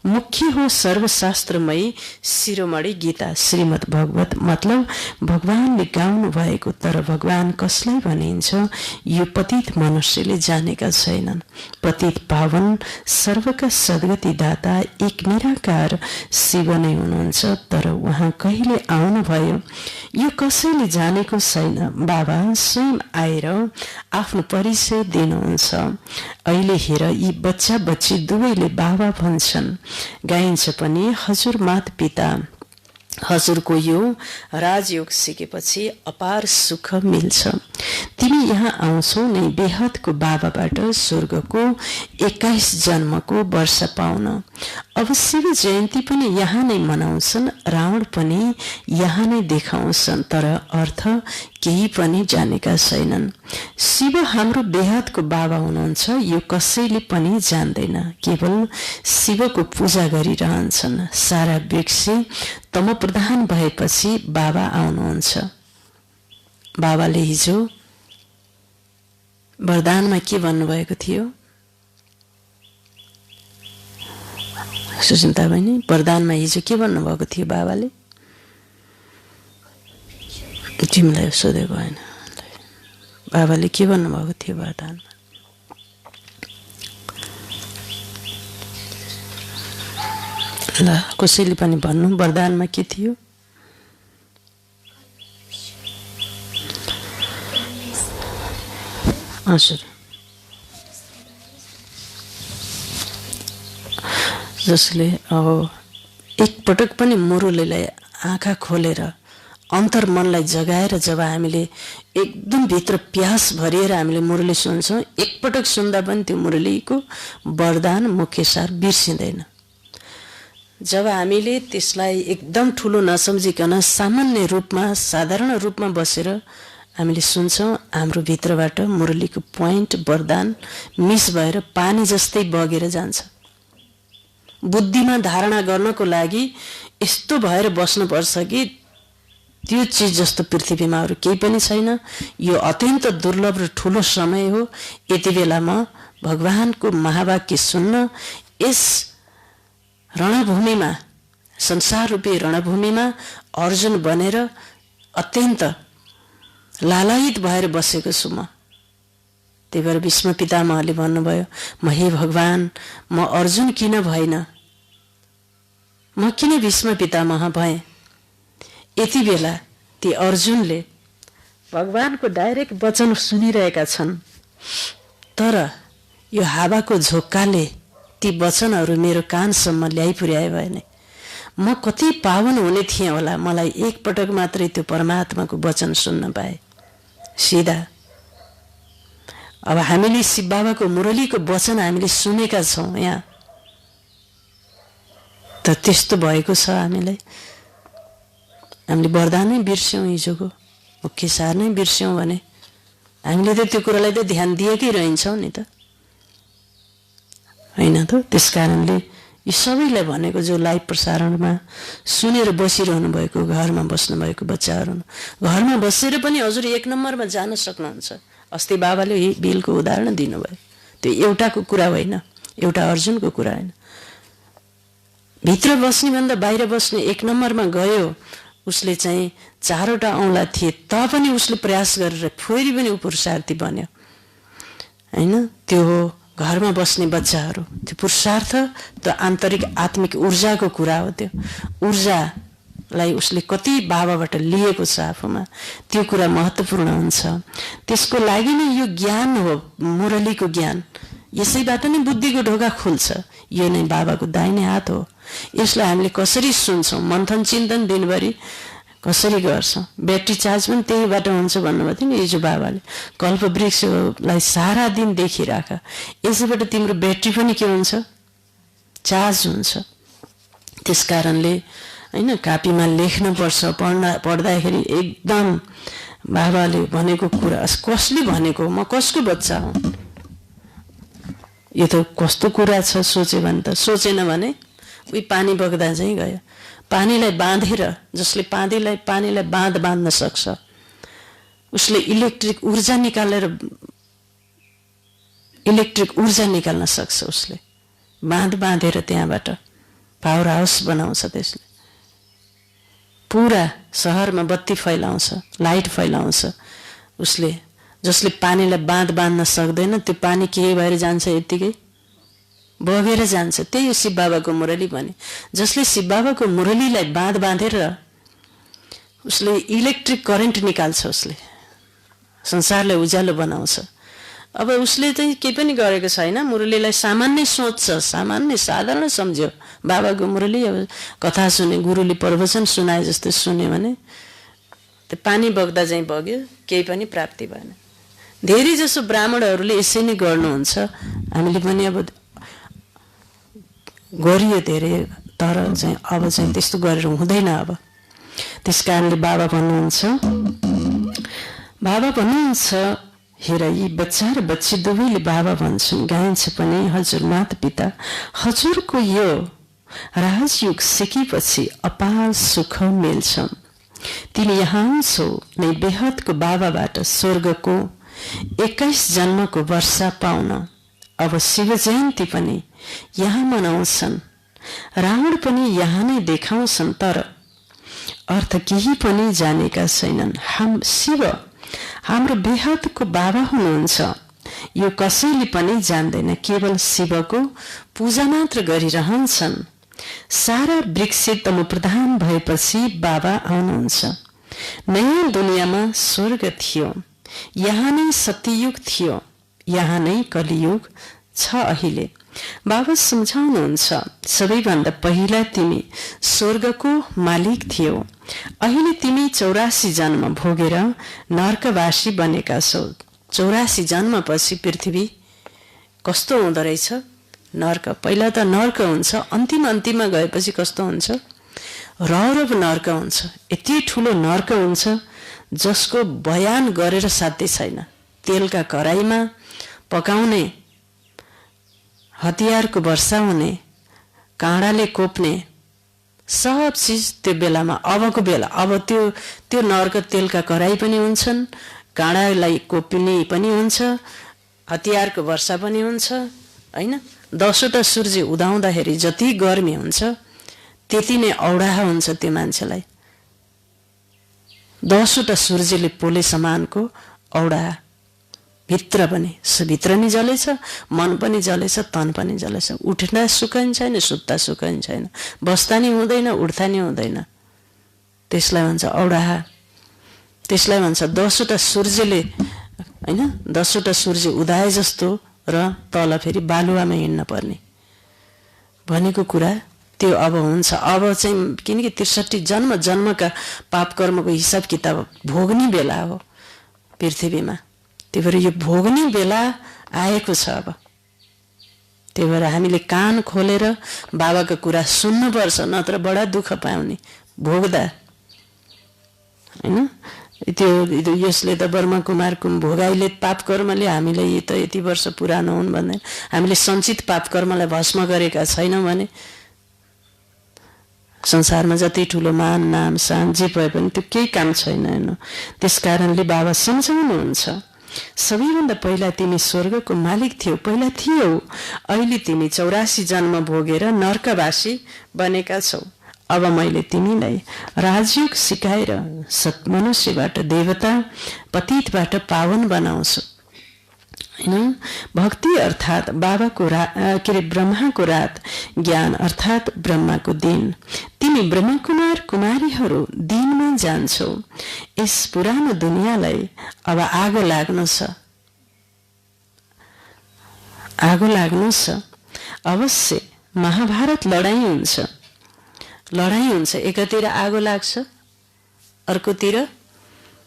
मुख्य हो सर्वशास्त्रमयी शिरोमणि गीता श्रीमद् भगवत, मतलब भगवानले गाउनु भएको। तर भगवान कसलाई भनिन्छ यो पतित मनुष्यले जानेका छैनन्। पतित पावन सर्वका सद्गति दाता एक निराकार शिव नै हुनुहुन्छ। तर उहाँ कहिले आउनुभयो यो कसैले जानेको छैन। बाबा स्वयं आएर आफ्नो परिचय दिनुहुन्छ। अहिले हेर यी बच्चा बच्ची दुवैले बाबा भन्छन्। गाइन्छ पनि हजुर माता पिता, हजुरको यो राजयोग सिकेपछि अपार सुख मिल्छ। तिमी यहाँ आउँछौ नै बेहदको बाबाबाट स्वर्गको 21 जन्मको वर्ष पाउन। अब शिव जयन्ती पनि यहाँ नै मनाउँछन्, रावण पनि यहाँ नै देखाउँछन्। तर अर्थ केही पनि जानेका छैनन्। शिव हाम्रो बेहदको बाबा हुनुहुन्छ यो कसैले पनि जान्दैन। केवल शिवको पूजा गरिरहन्छन्। सारा व्यक्ति तमप्रधान भएपछि बाबा आउनुहुन्छ। बाबाले हिजो वरदानमा के भन्नुभएको थियो? सुचिन्ता बहिनी, वरदानमा हिजो के भन्नुभएको थियो बाबाले? तिमीलाई सोधेको होइन, बाबाले के भन्नुभएको थियो वरदानमा? ल कसैले पनि भन्नु, वरदानमा के थियो? हजुर, जसले अब एकपटक पनि मुरलीलाई आँखा खोलेर अन्तर्मनलाई जगाएर जब हामीले एकदम भित्र प्यास भरिएर हामीले मुरली सुन्छौँ, एकपटक सुन्दा पनि त्यो मुरलीको वरदान मुख्य सार बिर्सिँदैन। जब हामीले त्यसलाई एकदम ठुलो नसम्झिकन सामान्य रूपमा साधारण रूपमा बसेर हामीले सुन्छौँ, हाम्रो भित्रबाट मुरलीको पोइन्ट वरदान मिस भएर पानी जस्तै बगेर जान्छ। बुद्धिमा धारणा गर्नको लागि यस्तो भएर बस्नुपर्छ कि त्यो चिज जस्तो पृथ्वीमा अरू केही पनि छैन। यो अत्यन्त दुर्लभ र ठुलो समय हो। यति बेला म भगवानको महावाक्य सुन्न यस रणभूमिमा, संसार रूपी रणभूमिमा अर्जुन बनेर अत्यन्त लालायित भएर बसेको छु म। त्यही भएर भीष्म पितामहले भन्नुभयो, म हे भगवान, म अर्जुन किन भएन, म किन भीष्म पितामह भएँ? यति बेला ती अर्जुनले भगवानको डाइरेक्ट वचन सुनिरहेका छन्। तर यो हावाको झोक्काले ती वचनहरू मेरो कानसम्म ल्याइ पुर्याए भने म कति पावन हुने थिएँ होला। मलाई एकपटक मात्रै त्यो परमात्माको वचन सुन्न पाए सिधा। अब हामीले शिव बाबाको मुरलीको वचन हामीले सुनेका छौँ यहाँ, त त्यस्तो भएको छ हामीले। हामीले वरदानै बिर्स्यौँ, हिजोको मुख्य सार नै बिर्स्यौँ भने हामीले त त्यो कुरालाई त ध्यान दिएकै रहन्छौँ नि त। होइन त। त्यस कारणले यी सबैलाई भनेको जो लाइभ प्रसारणमा सुनेर बसिरहनु भएको घरमा बस्नुभएको बच्चाहरू, घरमा बसेर पनि हजुर 1 नम्बरमा जान सक्नुहुन्छ। अस्ति बाबाले यही बिलको उदाहरण दिनुभयो। त्यो एउटाको कुरा होइन, एउटा अर्जुनको कुरा होइन। भित्र बस्ने भन्दा बाहिर बस्ने 1 नम्बरमा गयो, उसले चाहिँ 4वटा औँला थिए पनि उसले प्रयास गरेर फेरि पनि ऊ पुरुषार्थी बन्यो होइन। त्यो हो घरमा बस्ने बच्चाहरू। त्यो पुरुषार्थ, त्यो आन्तरिक आत्मिक ऊर्जाको कुरा हो। त्यो ऊर्जालाई उसले कति बाबाबाट लिएको छ आफूमा, त्यो कुरा महत्त्वपूर्ण हुन्छ। त्यसको लागि नै यो ज्ञान हो, मुरलीको ज्ञान। यसैबाट नै बुद्धिको ढोका खुल्छ। यो नै बाबाको दाहिने हात हो। यसलाई हामीले कसरी सुन्छौँ, मन्थन चिन्तन दिनभरि कसरी गर्छौँ। ब्याट्री चार्ज पनि त्यहीबाट हुन्छ भन्नुभएको थियो नि हिजो बाबाले। कल्पवृक्षलाई सारा दिन देखिराख, यसैबाट तिम्रो ब्याट्री पनि के हुन्छ, चार्ज हुन्छ। त्यस कारणले होइन कापीमा लेख्नुपर्छ, पढ्दाखेरि एकदम बाबाले भनेको कुरा कसले भनेको, म कसको बच्चा हुँ, यो त कस्तो कुरा छ सोच्यो भने त। सोचेन भने उही पानी बग्दा चाहिँ गयो। पानीलाई बाँधेर, जसले पानीलाई बाँध्न सक्छ, उसले इलेक्ट्रिक ऊर्जा निकाल्न सक्छ। उसले बाँधेर त्यहाँबाट पावर हाउस बनाउँछ। त्यसले पुरा सहरमा बत्ती फैलाउँछ, लाइट फैलाउँछ। उसले जसले पानीलाई बाँध्न सक्दैन, त्यो पानी के भएर जान्छ, यत्तिकै बगेर जान्छ। त्यही हो शिव बाबाको मुरली भने। जसले शिव बाबाको मुरलीलाई बाँधेर उसले इलेक्ट्रिक करेन्ट निकाल्छ, उसले संसारलाई उज्यालो बनाउँछ। अब उसले चाहिँ केही पनि गरेको छैन, मुरलीलाई सामान्य सोच्छ, सामान्य साधारण सम्झ्यो। बाबाको मुरली अब कथा सुने, गुरुले प्रवचन सुनाए जस्तो सुन्यो भने त्यो पानी बग्दा चाहिँ बग्यो, केही पनि प्राप्ति भएन। धेरै जसो ब्राह्मणहरूले यसै नै गर्नुहुन्छ। हामीले पनि अब गरियो धेरै, तर चाहिँ अब चाहिँ त्यस्तो गरेर हुँदैन अब। त्यस कारणले बाबा भन्नुहुन्छ हेर यी बच्चा र बच्ची दुवैले बाबा भन्छन्, गाइन्छ पनि हजुर माता पिता हजुरको यो राजयुग सिकेपछि अपार सुख मिल्छ। तिमी यहाँ छौ नै बेहदको बाबाबाट स्वर्गको 21 जन्मको वर्षा पाउन। अब शिव जयन्ती पनि यहाँ मनाउँछन्, रावण पनि यहाँ नै देखाउँछन्, तर अर्थ केही पनि जानेका छैनन्। शिव हाम्रो बेहदको बाबा हुनुहुन्छ, यो कसैले पनि जान्दैन। केवल शिवको पूजा मात्र गरिरहन्छन्। सारा वृक्ष तम प्रधान भएपछि बाबा आउनुहुन्छ। नयाँ दुनियाँमा स्वर्ग थियो, यहाँ नै सत्ययुग थियो, यहाँ नै कलियुग छ अहिले। बाबा सम्झाउनुहुन्छ सबैभन्दा पहिला तिमी स्वर्गको मालिक थियौ, अहिले तिमी 84 जन्म भोगेर नर्कवासी बनेका छौ। 84 जन्मपछि पृथ्वी कस्तो हुँदो रहेछ, नर्क। पहिला त नर्क हुन्छ, अन्तिममा गएपछि कस्तो हुन्छ, रौरव नर्क हुन्छ। यति ठुलो नर्क हुन्छ जसको बयान गरेर साध्य छैन। तेलका कराईमा पकाउने, हतियारको वर्षा हुने, काँडाले कोप्ने, सब चिज त्यो बेलामा, अबको बेला। अब त्यो नर्क तेलका कराई पनि हुन्छन्, काँडालाई कोप्ने पनि हुन्छ, हतियारको वर्षा पनि हुन्छ होइन। 10वटा सूर्य उदाउँदाखेरि जति गर्मी हुन्छ त्यति नै औडाहा हुन्छ त्यो मान्छेलाई। 10वटा सूर्यले पोले समानको औडाहा। भित्र पनि नि जलेछ, मन पनि जलेछ, तन पनि जलेछ। उठ्दा सुकै छैन, सुत्दा सुकै छैन, बस्दा नि हुँदैन, उठ्दा नि हुँदैन। त्यसलाई भन्छ औडाहा। त्यसलाई भन्छ 10वटा सूर्यले होइन, 10वटा सूर्य उदाए जस्तो र तल फेरि बालुवामा हिँड्न पर्ने भनेको कुरा त्यो अब हुन्छ। अब चाहिँ किनकि 63 जन्मका पाप कर्मको हिसाब किताब भोग्ने बेला हो पृथ्वीमा। त्यही भएर यो भोग्ने बेला आएको छ अब। त्यही भएर हामीले कान खोलेर बाबाको कुरा सुन्नुपर्छ, नत्र बडा दुःख पाउने भोग्दा होइन। त्यो यसले त ब्रह्म कुमार भोगाइले पाप कर्मले हामीलाई त यति वर्ष पुरानो हुन् भन्दै हामीले सञ्चित पाप कर्मलाई भस्म गरेका छैनौँ भने संसारमा जति ठुलो मान नाम सान जे भए पनि त्यो केही काम छैन हेर्नु। त्यस कारणले बाबा सम्झाउनुहुन्छ सबैभन्दा पहिला तिमी स्वर्गको मालिक थियौ, पहिला थियौ, अहिले तिमी 84 जन्म भोगेर नर्कवासी बनेका छौ। अब मैले तिमीलाई राजयोग सिकाएर सत्मनुष्यबाट देवता पतितबाट पावन बनाउँछु हैन। भक्ति अर्थात् बाबाको के अरे ब्रह्माको रात, ज्ञान अर्थात् ब्रह्माको दिन। तिमी ब्रह्मकुमार कुमारीहरू दिनमा जान्छौ। यस पुरानो दुनियाँलाई अब आगो लाग्नु छ, आगो लाग्नु छ। अवश्य महाभारत लडाईँ हुन्छ, लडाईँ हुन्छ। एकातिर आगो लाग्छ, अर्कोतिर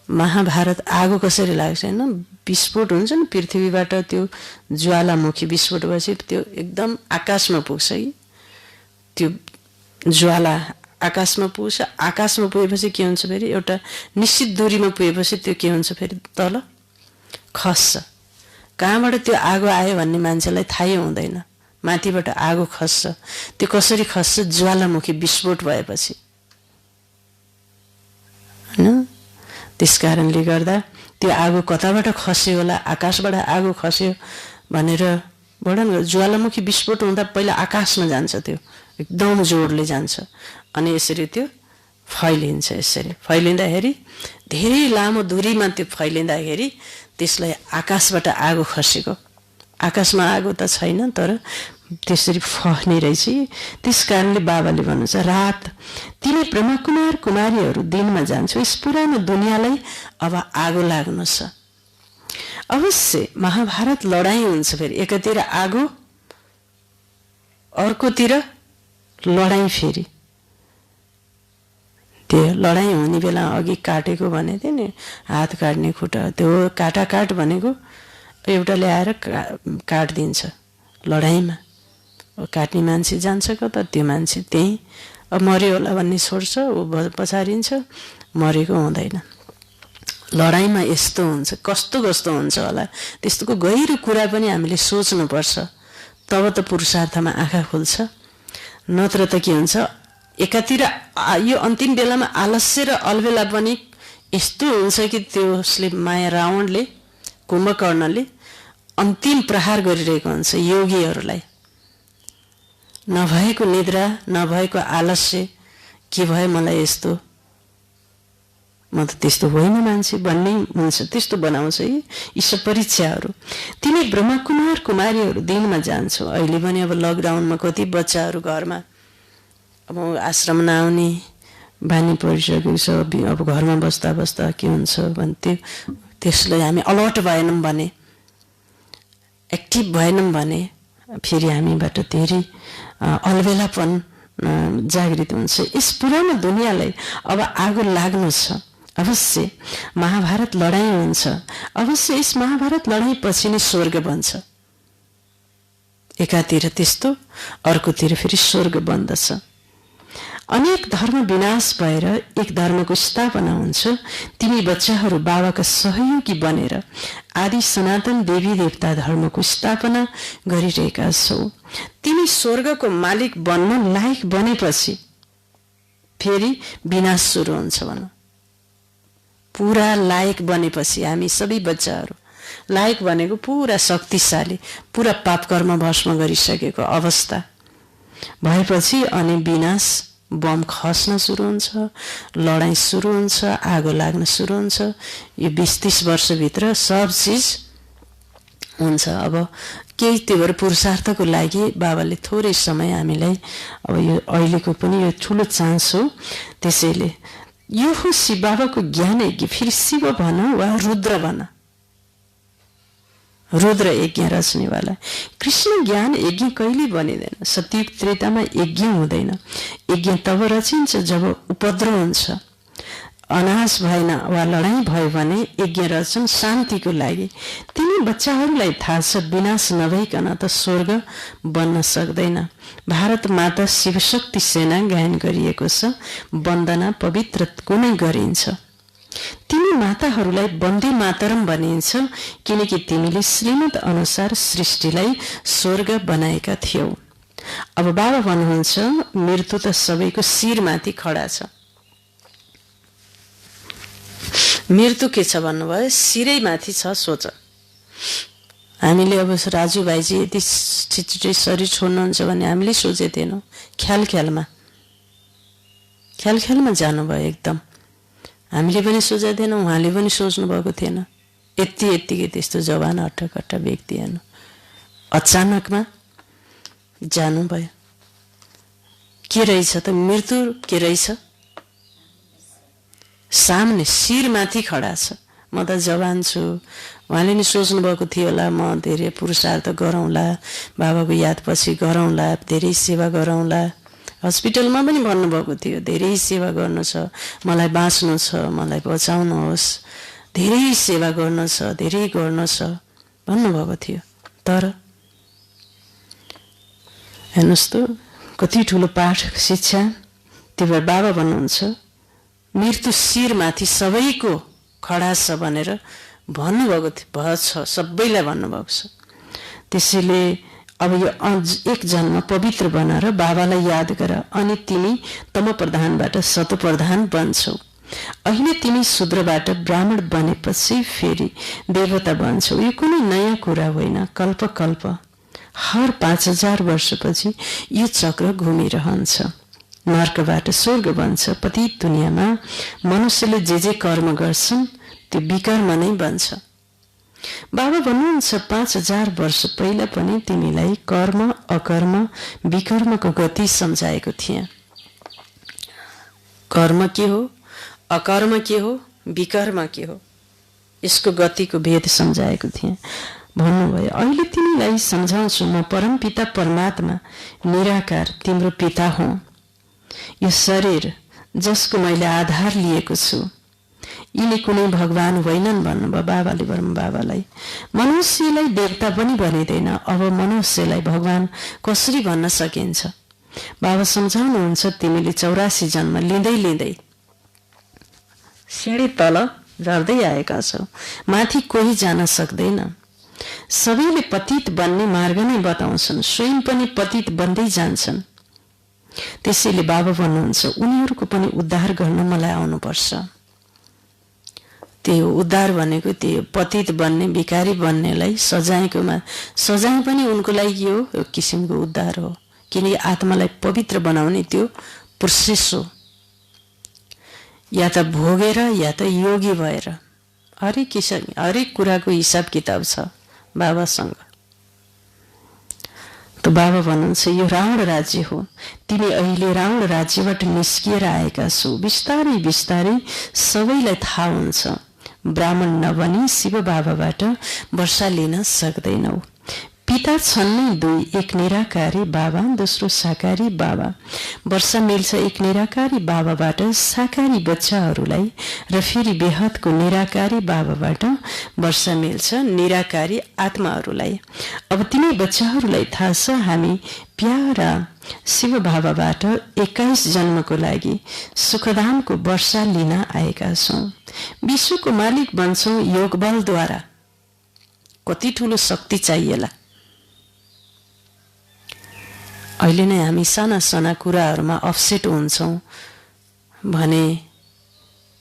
महाभारत। आगो कसरी लाग्छ हैन, विस्फोट हुन्छ नि पृथ्वीबाट, त्यो ज्वालामुखी विस्फोट भएपछि त्यो एकदम आकाशमा पुग्छ कि, त्यो ज्वाला आकाशमा पुग्छ। आकाशमा पुगेपछि के हुन्छ फेरि, एउटा निश्चित दूरीमा पुगेपछि त्यो के हुन्छ फेरि तल खस्छ। कहाँबाट त्यो आगो आयो भन्ने मान्छेलाई थाहै हुँदैन, माथिबाट आगो खस्छ। त्यो कसरी खस्छ, ज्वालामुखी विस्फोट भएपछि हैन। त्यस कारणले गर्दा त्यो आगो कताबाट खस्यो होला, आकाशबाट आगो खस्यो भनेर वर्णन। ज्वालामुखी विस्फोट हुँदा पहिला आकाशमा जान्छ, त्यो एकदम जोडले जान्छ अनि यसरी त्यो फैलिन्छ। यसरी फैलिँदाखेरि धेरै लामो दूरीमा त्यो फैलिँदाखेरि त्यसलाई आकाशबाट आगो खसेको, आकाशमा आगो त छैन तर त्यसरी फहने रहेछ। त्यस कारणले बाबाले भन्नुहुन्छ रात तिमी ब्रह्मकुमार कुमारीहरू दिनमा जान्छौ, यस पुरानो दुनियाँलाई अब आगो लाग्नु छ। अवश्य महाभारत लडाईँ हुन्छ, फेरि एकातिर आगो अर्कोतिर लडाईँ। फेरि त्यो लडाईँ हुने बेला अघि काटेको भने थियो नि, हात काट्ने खुट्टा, त्यो काटाकाट भनेको एउटा ल्याएर काटिदिन्छ लडाईँमा। काट्ने मान्छे जान्छ कता, त्यो मान्छे त्यहीँ अब मर्यो होला भन्ने छोड्छ, ऊ पछारिन्छ, मरेको हुँदैन। लडाईँमा यस्तो हुन्छ, कस्तो कस्तो हुन्छ होला, त्यस्तोको गहिरो कुरा पनि हामीले सोच्नुपर्छ, तब त पुरुषार्थमा आँखा खुल्छ। नत्र त के हुन्छ, एकातिर यो अन्तिम बेलामा आलस्य र अलबेला पनि यस्तो हुन्छ कि त्यसले माया रावणले, कुम्भकर्णले अन्तिम प्रहार गरिरहेको हुन्छ योगीहरूलाई। नभएको निद्रा, नभएको आलस्य, के भयो मलाई यस्तो, म त त्यस्तो होइन मान्छे भन्ने हुन्छ, त्यस्तो बनाउँछ यी सब परीक्षाहरू। तिमी ब्रह्मकुमार कुमारीहरू दिनमा जान्छौ। अहिले पनि अब लकडाउनमा कति बच्चाहरू घरमा अब आश्रम नआउने बानी परिसकेको छ, अब घरमा बस्दा बस्दा के हुन्छ भने त्यसलाई हामी अलर्ट भएनौँ भने, एक्टिभ भएनौँ भने फेरि हामीबाट धेरै अलबेलापन जागृत हुन्छ। यस पुरानो दुनियाँलाई अब आगो लाग्नु छ। अवश्य महाभारत लडाईँ हुन्छ, अवश्य यस महाभारत लडाईँ पछि नै स्वर्ग बन्छ। एकातिर त्यस्तो, अर्कोतिर फेरि स्वर्ग बन्दछ। अनेक धर्म विनाश भएर एक धर्मको स्थापना हुन्छ। तिमी बच्चाहरू बाबाका सहयोगी बनेर आदि सनातन देवी देवता धर्मको स्थापना गरिरहेका छौ। तिमी स्वर्गको मालिक बन्न लायक बनेपछि फेरि विनाश सुरु हुन्छ भन। पुरा लायक बनेपछि हामी सबै बच्चाहरू, लायक भनेको पुरा शक्तिशाली, पुरा पाप कर्म भस्म गरिसकेको अवस्था भएपछि अनि विनाश, बम खस्न सुरु हुन्छ, लडाईँ सुरु हुन्छ, आगो लाग्न सुरु हुन्छ। यो 20-30 वर्षभित्र सब चिज हुन्छ। अब केही त्यो भएर पुरुषार्थको लागि बाबाले थोरै समय हामीलाई, अब यो अहिलेको पनि यो ठुलो चान्स हो। त्यसैले यो हो शिव बाबाको ज्ञान यज्ञ। फेरि शिव भन वा रुद्र भन, रुद्र यज्ञ रच्नेवाला। कृष्ण ज्ञान यज्ञ कहिले बनिँदैन। सतयुग त्रेतामा यज्ञ हुँदैन। यज्ञ तब रचिन्छ जब उपद्रव हुन्छ, अनाश भएन वा लडाईँ भयो भने यज्ञ रचन शान्तिको लागि। तिनी बच्चाहरूलाई थाहा छ विनाश नभइकन त स्वर्ग बन्न सक्दैन। भारत माता शिवशक्ति सेना गायन गरिएको छ, वन्दना पवित्र कुनै गरिन्छ। तिमी माताहरूलाई वन्दे मातरम भनिन्छ किनकि तिमीले श्रीमत अनुसार सृष्टिलाई स्वर्ग बनाएका थियौ। अब बाबा भन्नुहुन्छ मृत्यु त सबैको शिरमाथि खडा छ। मृत्यु के छ भन्नुभयो? शिरै माथि छ। सोच, हामीले अब राजु भाइजी यति छिटो शरीर छोड्नुहुन्छ भने हामीले सोचेको थिएनौँ। ख्याल ख्यालमा जानुभयो एकदम। हामीले पनि सोचेको थिएनौँ, उहाँले पनि सोच्नु भएको थिएन। यत्तिकै त्यस्तो जवान हट्टाकट्टा व्यक्ति हेर्नु अचानकमा जानुभयो। के रहेछ त मृत्यु? के रहेछ? सामने शिरमाथि खडा छ। म त जवान छु। उहाँले नि सोच्नु भएको थियो होला म धेरै पुरुषार्थ गरौँला, बाबाको याद पछि गरौँला, धेरै सेवा गरौँला। हस्पिटलमा पनि भन्नुभएको थियो धेरै सेवा गर्नु छ, मलाई बाँच्नु छ, मलाई बचाउनुहोस्, धेरै सेवा गर्नु छ, धेरै गर्नु छ भन्नुभएको थियो। तर हेर्नुहोस् त कति ठुलो पाठ शिक्षा। त्यो भएर बाबा भन्नुहुन्छ मृत्यु शिरमाथि सबैको खडा छ भनेर भन्नुभएको छ, सबैलाई भन्नुभएको छ। त्यसैले अब यो एक जन्म पवित्र बनाएर बाबालाई याद गर, अनि तिमी तम प्रधानबाट सतो प्रधान बन्छौ। अहिले तिमी शूद्रबाट ब्राह्मण बनेपछि फेरि देवता बन्छौ। यो कुनै नयाँ कुरा होइन। कल्प हर 5000 वर्षपछि यो चक्र घुमिरहन्छ। नर्कबाट स्वर्ग बन्छ। पतित दुनियाँमा मनुष्यले जे कर्म गर्छन् त्यो विकर्म नै बन्छ। बाबा भन्नुहुन्छ 5000 वर्ष पहिला पनि तिमीलाई कर्म अकर्म विकर्मको गति सम्झाएको थिएँ। कर्म के हो, अकर्म के हो, विकर्म के हो, यसको गतिको भेद सम्झाएको थिएँ भन्नुभयो। अहिले तिमीलाई सम्झाउँछु म परमपिता परमात्मा निराकार तिम्रो पिता हुँ। यो शरीर जसको मैले आधार लिएको छु यिनी कुनै भगवान होइनन् भन्नुभयो बाबाले। बाबालाई मनुष्यलाई देवता पनि भनिँदैन। अब मनुष्यलाई भगवान कसरी भन्न सकिन्छ? बाबा सम्झाउनुहुन्छ तिमीले 84 जन्म लिँदै सिँढी तल झर्दै आएका छौ। माथि कोही जान सक्दैन। सबैले पतित बन्ने मार्ग नै बताउँछन्, स्वयं पनि पतित बन्दै जान्छन्। त्यसैले बाबा भन्नुहुन्छ उनीहरूको पनि उद्धार गर्न मलाई आउनुपर्छ। त्यो उद्धार भनेको त्यो पतित बन्ने भिखारी बन्नेलाई सजाय पनि उनको लागि हो, एक किसिमको उद्धार हो। किनकि आत्मालाई पवित्र बनाउने त्यो प्रोसेस हो। या त भोगेर या त योगी भएर हरेक कुराको हिसाब किताब छ बाबासँग। त बाबा भन्नुहुन्छ यो रावण राज्य हो। तिमी अहिले रावण राज्यबाट निस्किएर आएका छौ। बिस्तारै सबैलाई थाहा हुन्छ ब्राह्मण नबनी शिव बाबाबाट वर्षा लिन सक्दैनौ। पिता छन् नै दुई, एक निराकारी बाबा, दोस्रो साकारी बाबा। वर्षा मिल्छ एक निराकारी बाबाबाट साकारी बच्चाहरूलाई र फेरि बेहदको निराकारी बाबाबाट वर्षा मिल्छ निराकारी आत्माहरूलाई। अब तिनी बच्चाहरूलाई थाहा छ हामी प्यारा शिव बाबाबाट 21 जन्मको लागि सुखधामको वर्षा लिन आएका छौँ। विश्वको मालिक बन्छौँ योग बलद्वारा। कति ठुलो शक्ति चाहिएला। अहिले नै हामी साना कुराहरूमा अपसेट हुन्छौँ भने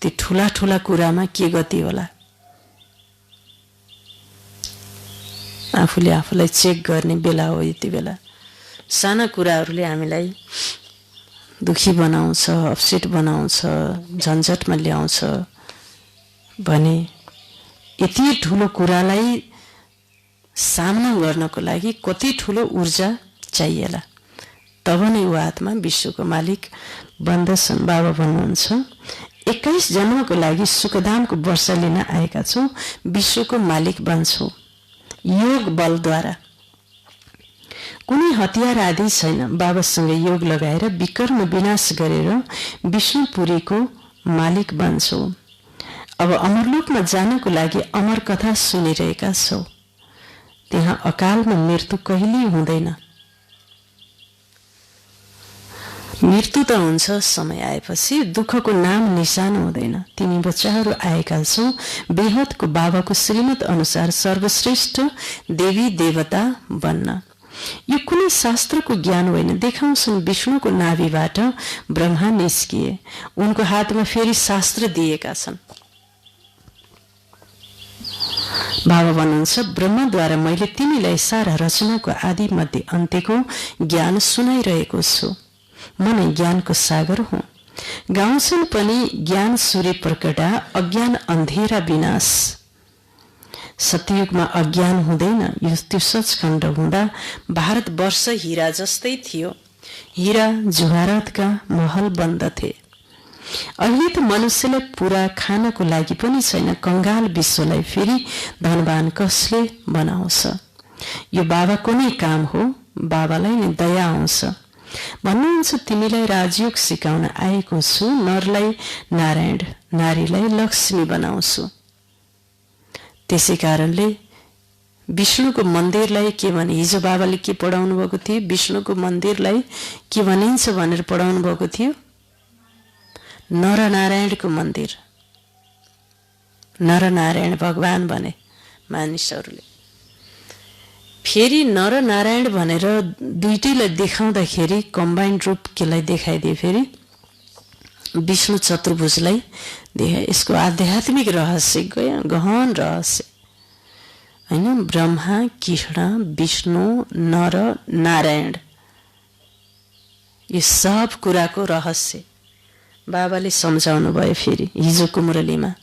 ती ठुला कुरामा के गति होला? आफूलाई चेक गर्ने बेला हो। यति बेला साना कुराहरूले हामीलाई दुखी बनाउँछ, अपसेट बनाउँछ, झन्झटमा ल्याउँछ भने यति ठुलो कुरालाई सामना गर्नको लागि कति ठुलो ऊर्जा चाहिएला? तब नै ऊ आत्मा विश्वको मालिक बन्दछन्। बाबा भन्नुहुन्छ 21 जन्मको लागि सुखधामको वर्षा लिन आएका छौँ। विश्वको मालिक बन्छौ योग बलद्वारा। कुनै हतियार आदि छैन। बाबासँग योग लगाएर विकर्म विनाश गरेर विष्णुपुरीको मालिक बन्छौ। अब अमरलोकमा जानको लागि अमर कथा सुनिरहेका छौ। त्यहाँ अकालमा मृत्यु कहिल्यै हुँदैन। मृत्यु त हुन्छ समय आएपछि, दुःखको नाम निशान हुँदैन। तिमी बच्चाहरू आएका छौ बेहदको बाबाको श्रीमत अनुसार सर्वश्रेष्ठ देवी देवता बन्न। यो कुनै शास्त्रको ज्ञान होइन। देखाउँछन् विष्णुको नाभिबाट ब्रह्मा निस्किए, उनको हातमा फेरि शास्त्र दिएका छन्। बाबा भन्नुहुन्छ ब्रह्माद्वारा मैले तिमीलाई सारा रचनाको आदि मध्य अन्त्यको ज्ञान सुनाइरहेको छु। म नै ज्ञानको सागर हुँ। गाउँछन् पनि ज्ञान सूर्य प्रकटा, अज्ञान अन्धेरा विनाश। सत्ययुगमा अज्ञान हुँदैन। यो त्यो सचखण्ड हुँदा भारतवर्ष हीरा जस्तै थियो। हीरा जुहारतका महल बन्द थिए। अहिले त मनुष्यलाई पूरा खानको लागि पनि छैन। कंगाल विश्वलाई फेरि धनवान कसले बनाउँछ? यो बाबाको नै काम हो। बाबालाई नै दया आउँछ। भन्नुहुन्छ तिमीलाई राजयोग सिकाउन आएको छु। नरलाई नारायण, नारीलाई लक्ष्मी बनाउँछु। त्यसै कारणले विष्णुको मन्दिरलाई के भने, हिजो बाबाले के पढाउनु भएको थियो? विष्णुको मन्दिरलाई के भनिन्छ भनेर पढाउनु भएको थियो? नरनारायणको मन्दिर। नरनारायण भगवान भने मानिसहरूले। फेरि नरनारायण भनेर दुईटैलाई देखाउँदाखेरि कम्बाइन्ड रूप केलाई देखाइदिए? फेरि विष्णु चतुर्भुजलाई देखाए। यसको आध्यात्मिक रहस्य, गहन रहस्य होइन। ब्रह्मा, कृष्ण, विष्णु, नर, नारायण, यो सब कुराको रहस्य बाबाले सम्झाउनु भयो। फेरि हिजोको मुरलीमा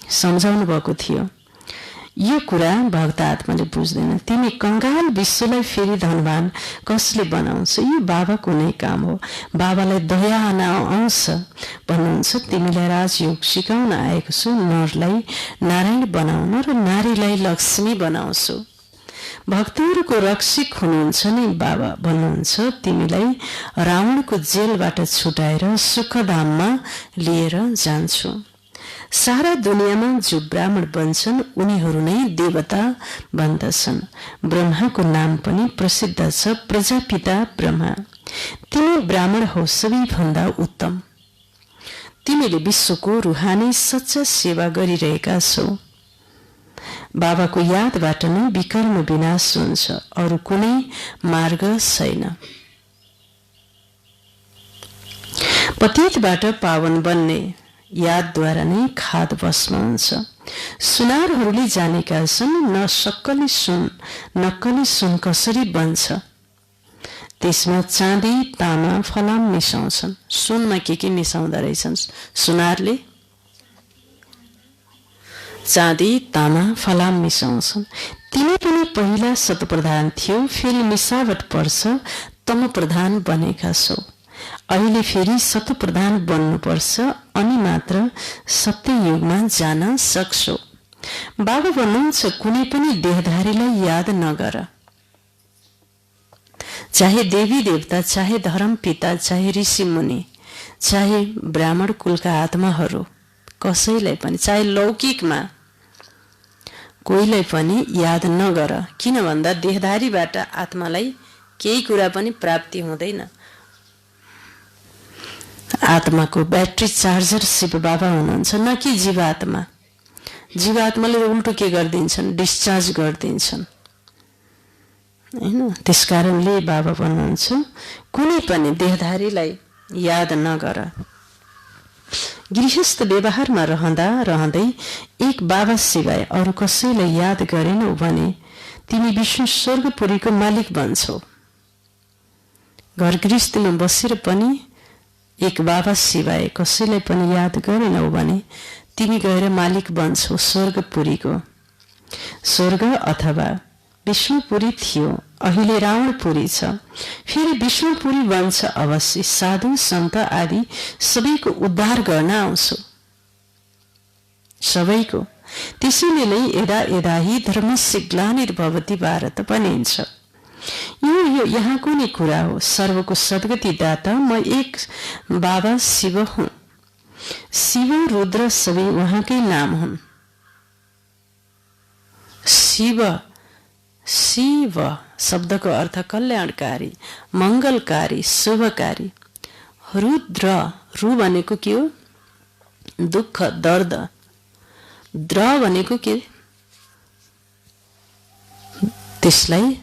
सम्झाउनु भएको थियो। यो कुरा भक्त आत्माले बुझ्दैन। तिमी कंगाल विश्वलाई फेरि धनवान कसले बनाउँछ? यो बाबाको नै काम हो। बाबालाई दया आउँछ। भन्नुहुन्छ तिमीलाई राजयोग सिकाउन आएको छु। नरलाई नारायण बनाउन र नारीलाई लक्ष्मी बनाउँछु। भक्तहरूको रक्षक हुनुहुन्छ नि बाबा। भन्नुहुन्छ तिमीलाई रावणको जेलबाट छुटाएर सुखधाममा लिएर जान्छु। सारा दुनियाँमा जो ब्राह्मण बन्छन् उनीहरू नै देवता बन्दछन्। ब्रह्माको नाम पनि प्रसिद्ध छ, प्रजापिता ब्रह्मा। तिमी ब्राह्मण हौ सबैभन्दा उत्तम। तिमीले विश्वको रूहानी सच्चा सेवा गरिरहेका छौ। बाबाको यादबाट नै विकर्म विनाश हुन्छ। अरू कुनै मार्ग छैन। पतितबाट पावन बन्ने यादद्वारा नै खाद भस्म हुन्छ। सुनारहरूले जानेका छन् नक्कली सुन कसरी बन्छ। त्यसमा चाँदी, तामा, फलाम मिसाउँछन्। सुनमा के मिसाउँदा रहेछन् सुनारले? चाँदी, तामा, फलाम मिसाउँछन्। तिमी पनि पहिला सतप्रधान थियो, फेरि मिसावट पर्छ तम प्रधान बनेका छौ। अहिले फेरि सतप्रधान बन्नुपर्छ, अनि मात्र सत्ययुगमा जान सक्छौ। बाबा भन्नुहुन्छ कुनै पनि देहधारीलाई याद नगर। चाहे देवी देवता, चाहे धर्म पिता, चाहे ऋषि मुनि, चाहे ब्राह्मण कुलका आत्माहरू, कसैलाई पनि, चाहे लौकिकमा कोहीलाई पनि याद नगर। किन भन्दा देहधारीबाट आत्मालाई केही कुरा पनि प्राप्ति हुँदैन। आत्माको ब्याट्री चार्जर शिव बाबा हुनुहुन्छ, न कि जीवात्मा। जीवात्माले उल्टो के गरिदिन्छन्? डिस्चार्ज गरिदिन्छन् होइन। त्यसकारणले बाबा भन्नुहुन्छ कुनै पनि देहधारीलाई याद नगर। गृहस्थ व्यवहारमा रहँदै एक बाबा सिवाय अरू कसैलाई याद गरेनौ भने तिमी विष्णु स्वर्गपुरीको मालिक बन्छौ। घर गृहस्थीमा बसेर पनि एक बाबा सिवाय कसैलाई पनि याद गरेनौ भने तिमी गएर मालिक बन्छौ स्वर्गपुरीको। स्वर्ग अथवा विष्णुपुरी थियो, अहिले रावणपुरी छ, फेरि विष्णुपुरी बन्छ अवश्य। साधु सन्त आदि सबैको उद्धार गर्न आउँछु, सबैको। त्यसैले नै यदा यदा हि धर्मस्य ग्लानिर्भवति भारत भनिन्छ। यो यहाँको नै कुरा हो। सर्वको सद्गति दाता म एक बाबा शिव हुँ। शिव रुद्र सबै उहाँकै नाम हुन्। शिव शब्दको अर्थ कल्याणकारी, मङ्गलकारी, शुभकारी। रुद्र, रु भनेको के हो? दुःख, दर्द। द्र भनेको के? त्यसलाई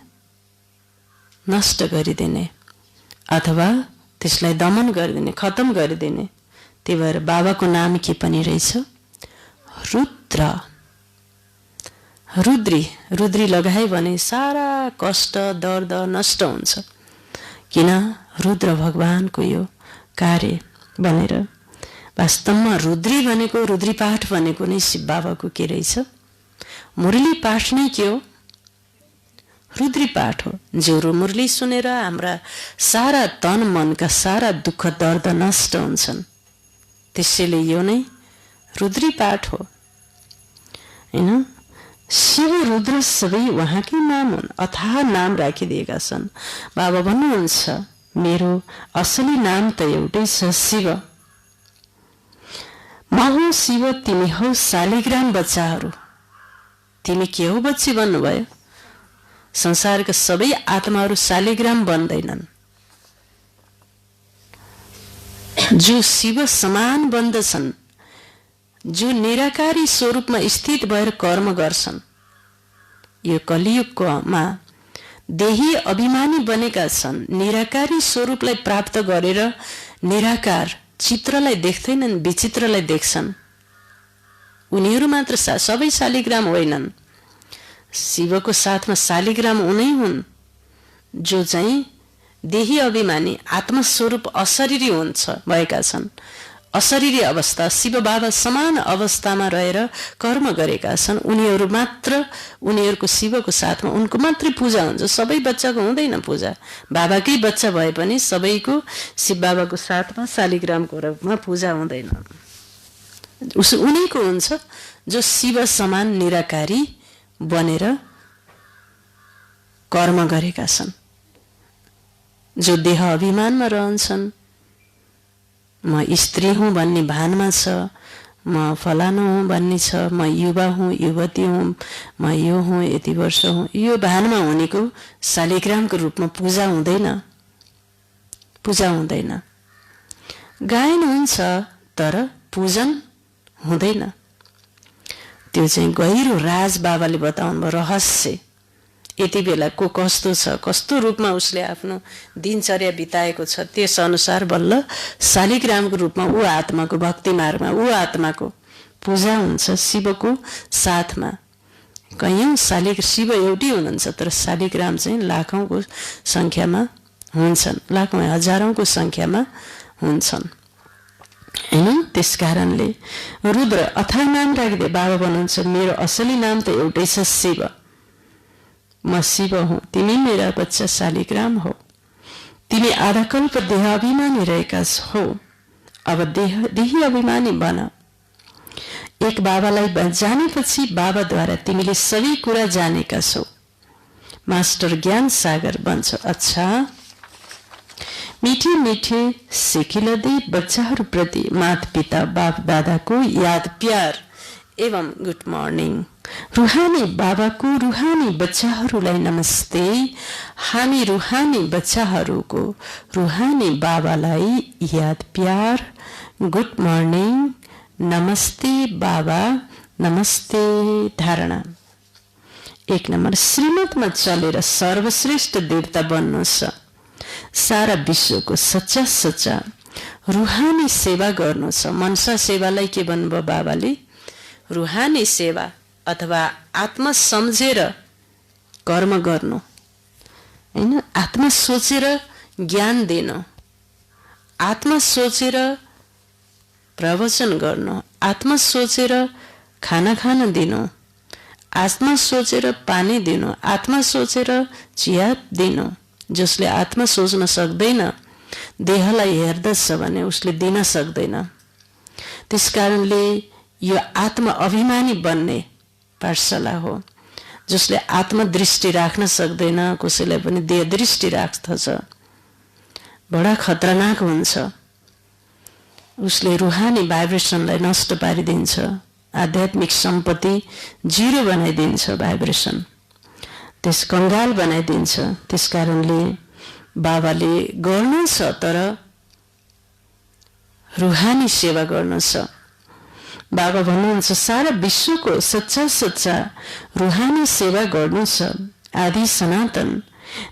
नष्ट गरिदिने अथवा त्यसलाई दमन गरिदिने, खत्म गरिदिने। त्यही भएर बाबाको नाम के पनि रहेछ? रुद्र। रुद्री, रुद्री लगाए भने सारा कष्ट दर्द नष्ट हुन्छ। किन? रुद्र भगवानको यो कार्य भनेर। वास्तवमा रुद्री भनेको, रुद्री पाठ भनेको नै शिव बाबाको के रहेछ? मुरली पाठ नै के हो? रुद्री पाठ हो। जो मुरली सुनेर हाम्रा सारा तन मनका सारा दुःख दर्द नष्ट हुन्छन्। त्यसैले यो नै रुद्री पाठ हो हैन। शिव रुद्र सबै उहाँकै नाम हुन्, अथाह नाम राखिदिएका छन्। बाबा भन्नुहुन्छ मेरो असली नाम त एउटै छ, शिव। म हौ शिव, तिमी हौ शालिग्राम बच्चाहरू। तिमी के हो बच्ची भन्नुभयो? संसारका सबै आत्माहरू शालिग्राम बन्दैनन्। जो शिव समान बन्दछन्, जो निराकारी स्वरूपमा स्थित भएर कर्म गर्छन्। यो कलियुगमा देही अभिमानी बनेका छन्। निराकारी स्वरूपलाई प्राप्त गरेर निराकार चित्रलाई देख्दैनन्, विचित्रलाई देख्छन्। उनीहरू मात्र सबै शालिग्राम होइनन्। शिवको साथमा शालिग्राम उनै हुन् जो चाहिँ देही अभिमानी आत्मस्वरूप अशरीरी हुन्छ भएका छन्। अशरीरी अवस्था, शिव बाबा समान अवस्थामा रहेर कर्म गरेका छन्। उनीहरू मात्र, उनीहरूको शिवको साथमा उनको मात्रै पूजा हुन्छ। सबै बच्चाको हुँदैन पूजा। बाबाकै बच्चा भए पनि सबैको शिव बाबाको साथमा शालिग्रामको रूपमा पूजा हुँदैन। उनीको हुन्छ जो शिव समान निराकारी बनेर कर्म गरेका छन्, जो देह अभिमानमा रहन्छन्। म स्त्री हुँ भन्ने भानमा छ, म फलानु हुँ भन्ने छ, म युवा हुँ, युवती हुँ, म यो हुँ, यति वर्ष हुँ, यो भानमा हुनेको शालिग्रामको रूपमा पूजा हुँदैन। पूजा हुँदैन। गायन हुन्छ तर पूजन हुँदैन। त्यो चाहिँ गहिरो राज बाबाले बताउनु भयो, रहस्य। यति बेला को कस्तो छ, कस्तो रूपमा उसले आफ्नो दिनचर्या बिताएको छ, त्यस अनुसार बल्ल शालिग्रामको रूपमा ऊ आत्माको भक्ति मार्गमा ऊ आत्माको पूजा हुन्छ शिवको साथमा। कयौं शिव एउटै हुनुहुन्छ तर शालिग्राम चाहिँ लाखौंको संख्यामा हुन्छन्, लाखौं हजारौंको संख्यामा हुन्छन् हैन। त्यसकारणले रुद्र अथाह नाम राखिदिए। बाबा भन्नुहुन्छ मेरो असली नाम त एउटै छ, शिव। म शिव हुँ, तिमी मेरा बच्चा शालिग्राम हो। तिमी आधा कल्प देह अभिमानी रहेका हो, अब देही अभिमानी बन। एक बाबालाई जानेपछि बाबाद्वारा तिमीले सबै कुरा जानेका छौ। मास्टर ज्ञान सागर बन्छ। अच्छा, मीठे मीठे सिकिलदी बच्चाहरूप्रति माता पिता बाप दादाको याद प्यार एवं गुड मर्निङ। रुहानी बाबाको रुहानी बच्चाहरूलाई नमस्ते। हामी रुहानी बच्चाहरूको रुहानी बाबालाई याद प्यार, गुड मर्निङ, नमस्ते बाबा, नमस्ते। धारणा 1 नम्बर, श्रीमतमा चलेर सर्वश्रेष्ठ देवता बन्नु छ। सारा विश्वको सच्चा सच्चा रुहानी सेवा गर्नु छ। मनसा सेवालाई के भन्नुभयो बाबाले? रुहानी सेवा अथवा आत्मा सम्झेर कर्म गर्नु हैन। आत्मा सोचेर ज्ञान दिनु, आत्मा सोचेर प्रवचन गर्नु, आत्मा सोचेर खाना खान दिनु, आत्मा सोचेर पानी दिनु, आत्मा सोचेर चिया दिनु। जसले आत्मा सोच्न सक्दैन, देहलाई हेर्दछ भने उसले दिन सक्दैन। त्यसकारणले यो आत्मा अभिमानी बन्ने पाठशाला हो। जसले आत्मा दृष्टि राख्न सक्दैन, कसैलाई पनि देह दृष्टि राख्दछ, बडा खतरनाक हुन्छ। उसले रुहानी भाइब्रेसनलाई नष्ट पारिदिन्छ। आध्यात्मिक सम्पत्ति जिरो बनाइदिन्छ भाइब्रेसन, त्यस कंगाल बनाइदिन्छ। त्यसकारणले बाबाले गर्नु छ तर रुहानी सेवा गर्नु छ। बाबा भन्नुहुन्छ सारा विश्वको सच्चा सच्चा रुहानी सेवा गर्नु छ। आदि सनातन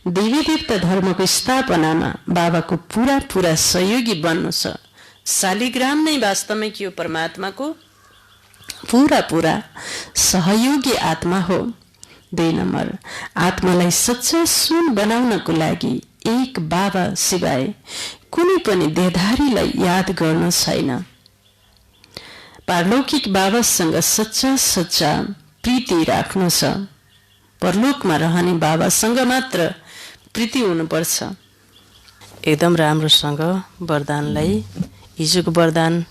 देवी देवता धर्मको स्थापनामा बाबाको पूरा पूरा सहयोगी बन्नु छ। शालिग्राम नै वास्तवमै के हो? परमात्माको पूरा पूरा सहयोगी आत्मा हो। 2 नम्बर, आत्मालाई सच्चा सुन बनाउनको लागि एक बाबा सिवाय कुनै पनि देहधारीलाई याद गर्न छैन। पारलौकिक बाबासँग सच्चा सच्चा प्रीति राख्नु छ। परलोकमा रहने बाबासँग मात्र प्रीति हुनुपर्छ। एकदम राम्रोसँग वरदानलाई, हिजोको वरदान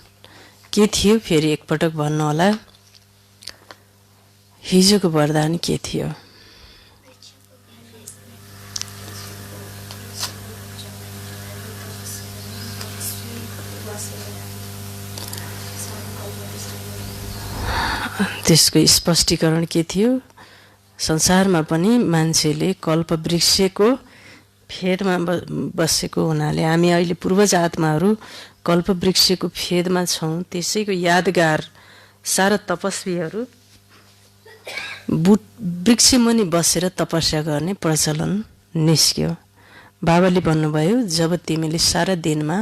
के थियो फेरि एकपटक भन्नु होला। हिजोको वरदान के थियो? त्यसको स्पष्टीकरण के थियो? संसारमा पनि मान्छेले कल्पवृक्षको फेदमा बसेको हुनाले हामी अहिले पूर्वज आत्माहरू कल्पवृक्षको फेदमा छौँ। त्यसैको यादगार सारा तपस्वीहरू वृक्षमुनि बसेर तपस्या गर्ने प्रचलन निस्क्यो। बाबाले भन्नुभयो जब तिमीले सारा दिनमा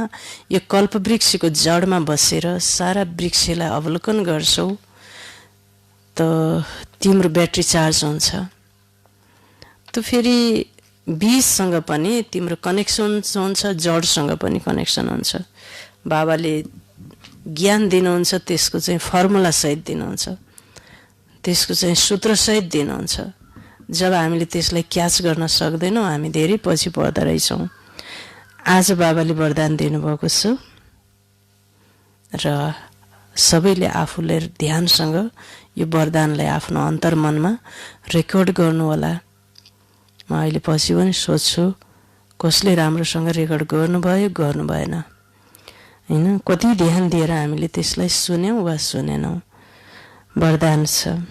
यो कल्पवृक्षको जडमा बसेर सारा वृक्षलाई अवलोकन गर्छौ त तिम्रो ब्याट्री चार्ज हुन्छ। त फेरि बीजसँग पनि तिम्रो कनेक्सन हुन्छ, जडसँग पनि कनेक्सन हुन्छ। बाबाले ज्ञान दिनुहुन्छ, त्यसको चाहिँ फर्मुला सहित दिनुहुन्छ, त्यसको चाहिँ सूत्रसहित दिनुहुन्छ। जब हामीले त्यसलाई क्याच गर्न सक्दैनौँ हामी धेरै पछि पर्दो रहेछौँ। आज बाबाले वरदान दिनुभएको छ र सबैले आफूले ध्यानसँग यो वरदानलाई आफ्नो अन्तर्मनमा रेकर्ड गर्नु होला। म अहिले पछि पनि सोध्छु कसले राम्रोसँग रेकर्ड गर्नुभयो गर्नु भएन, होइन? कति ध्यान दिएर हामीले त्यसलाई सुन्यौँ वा सुनेनौँ। वरदान छ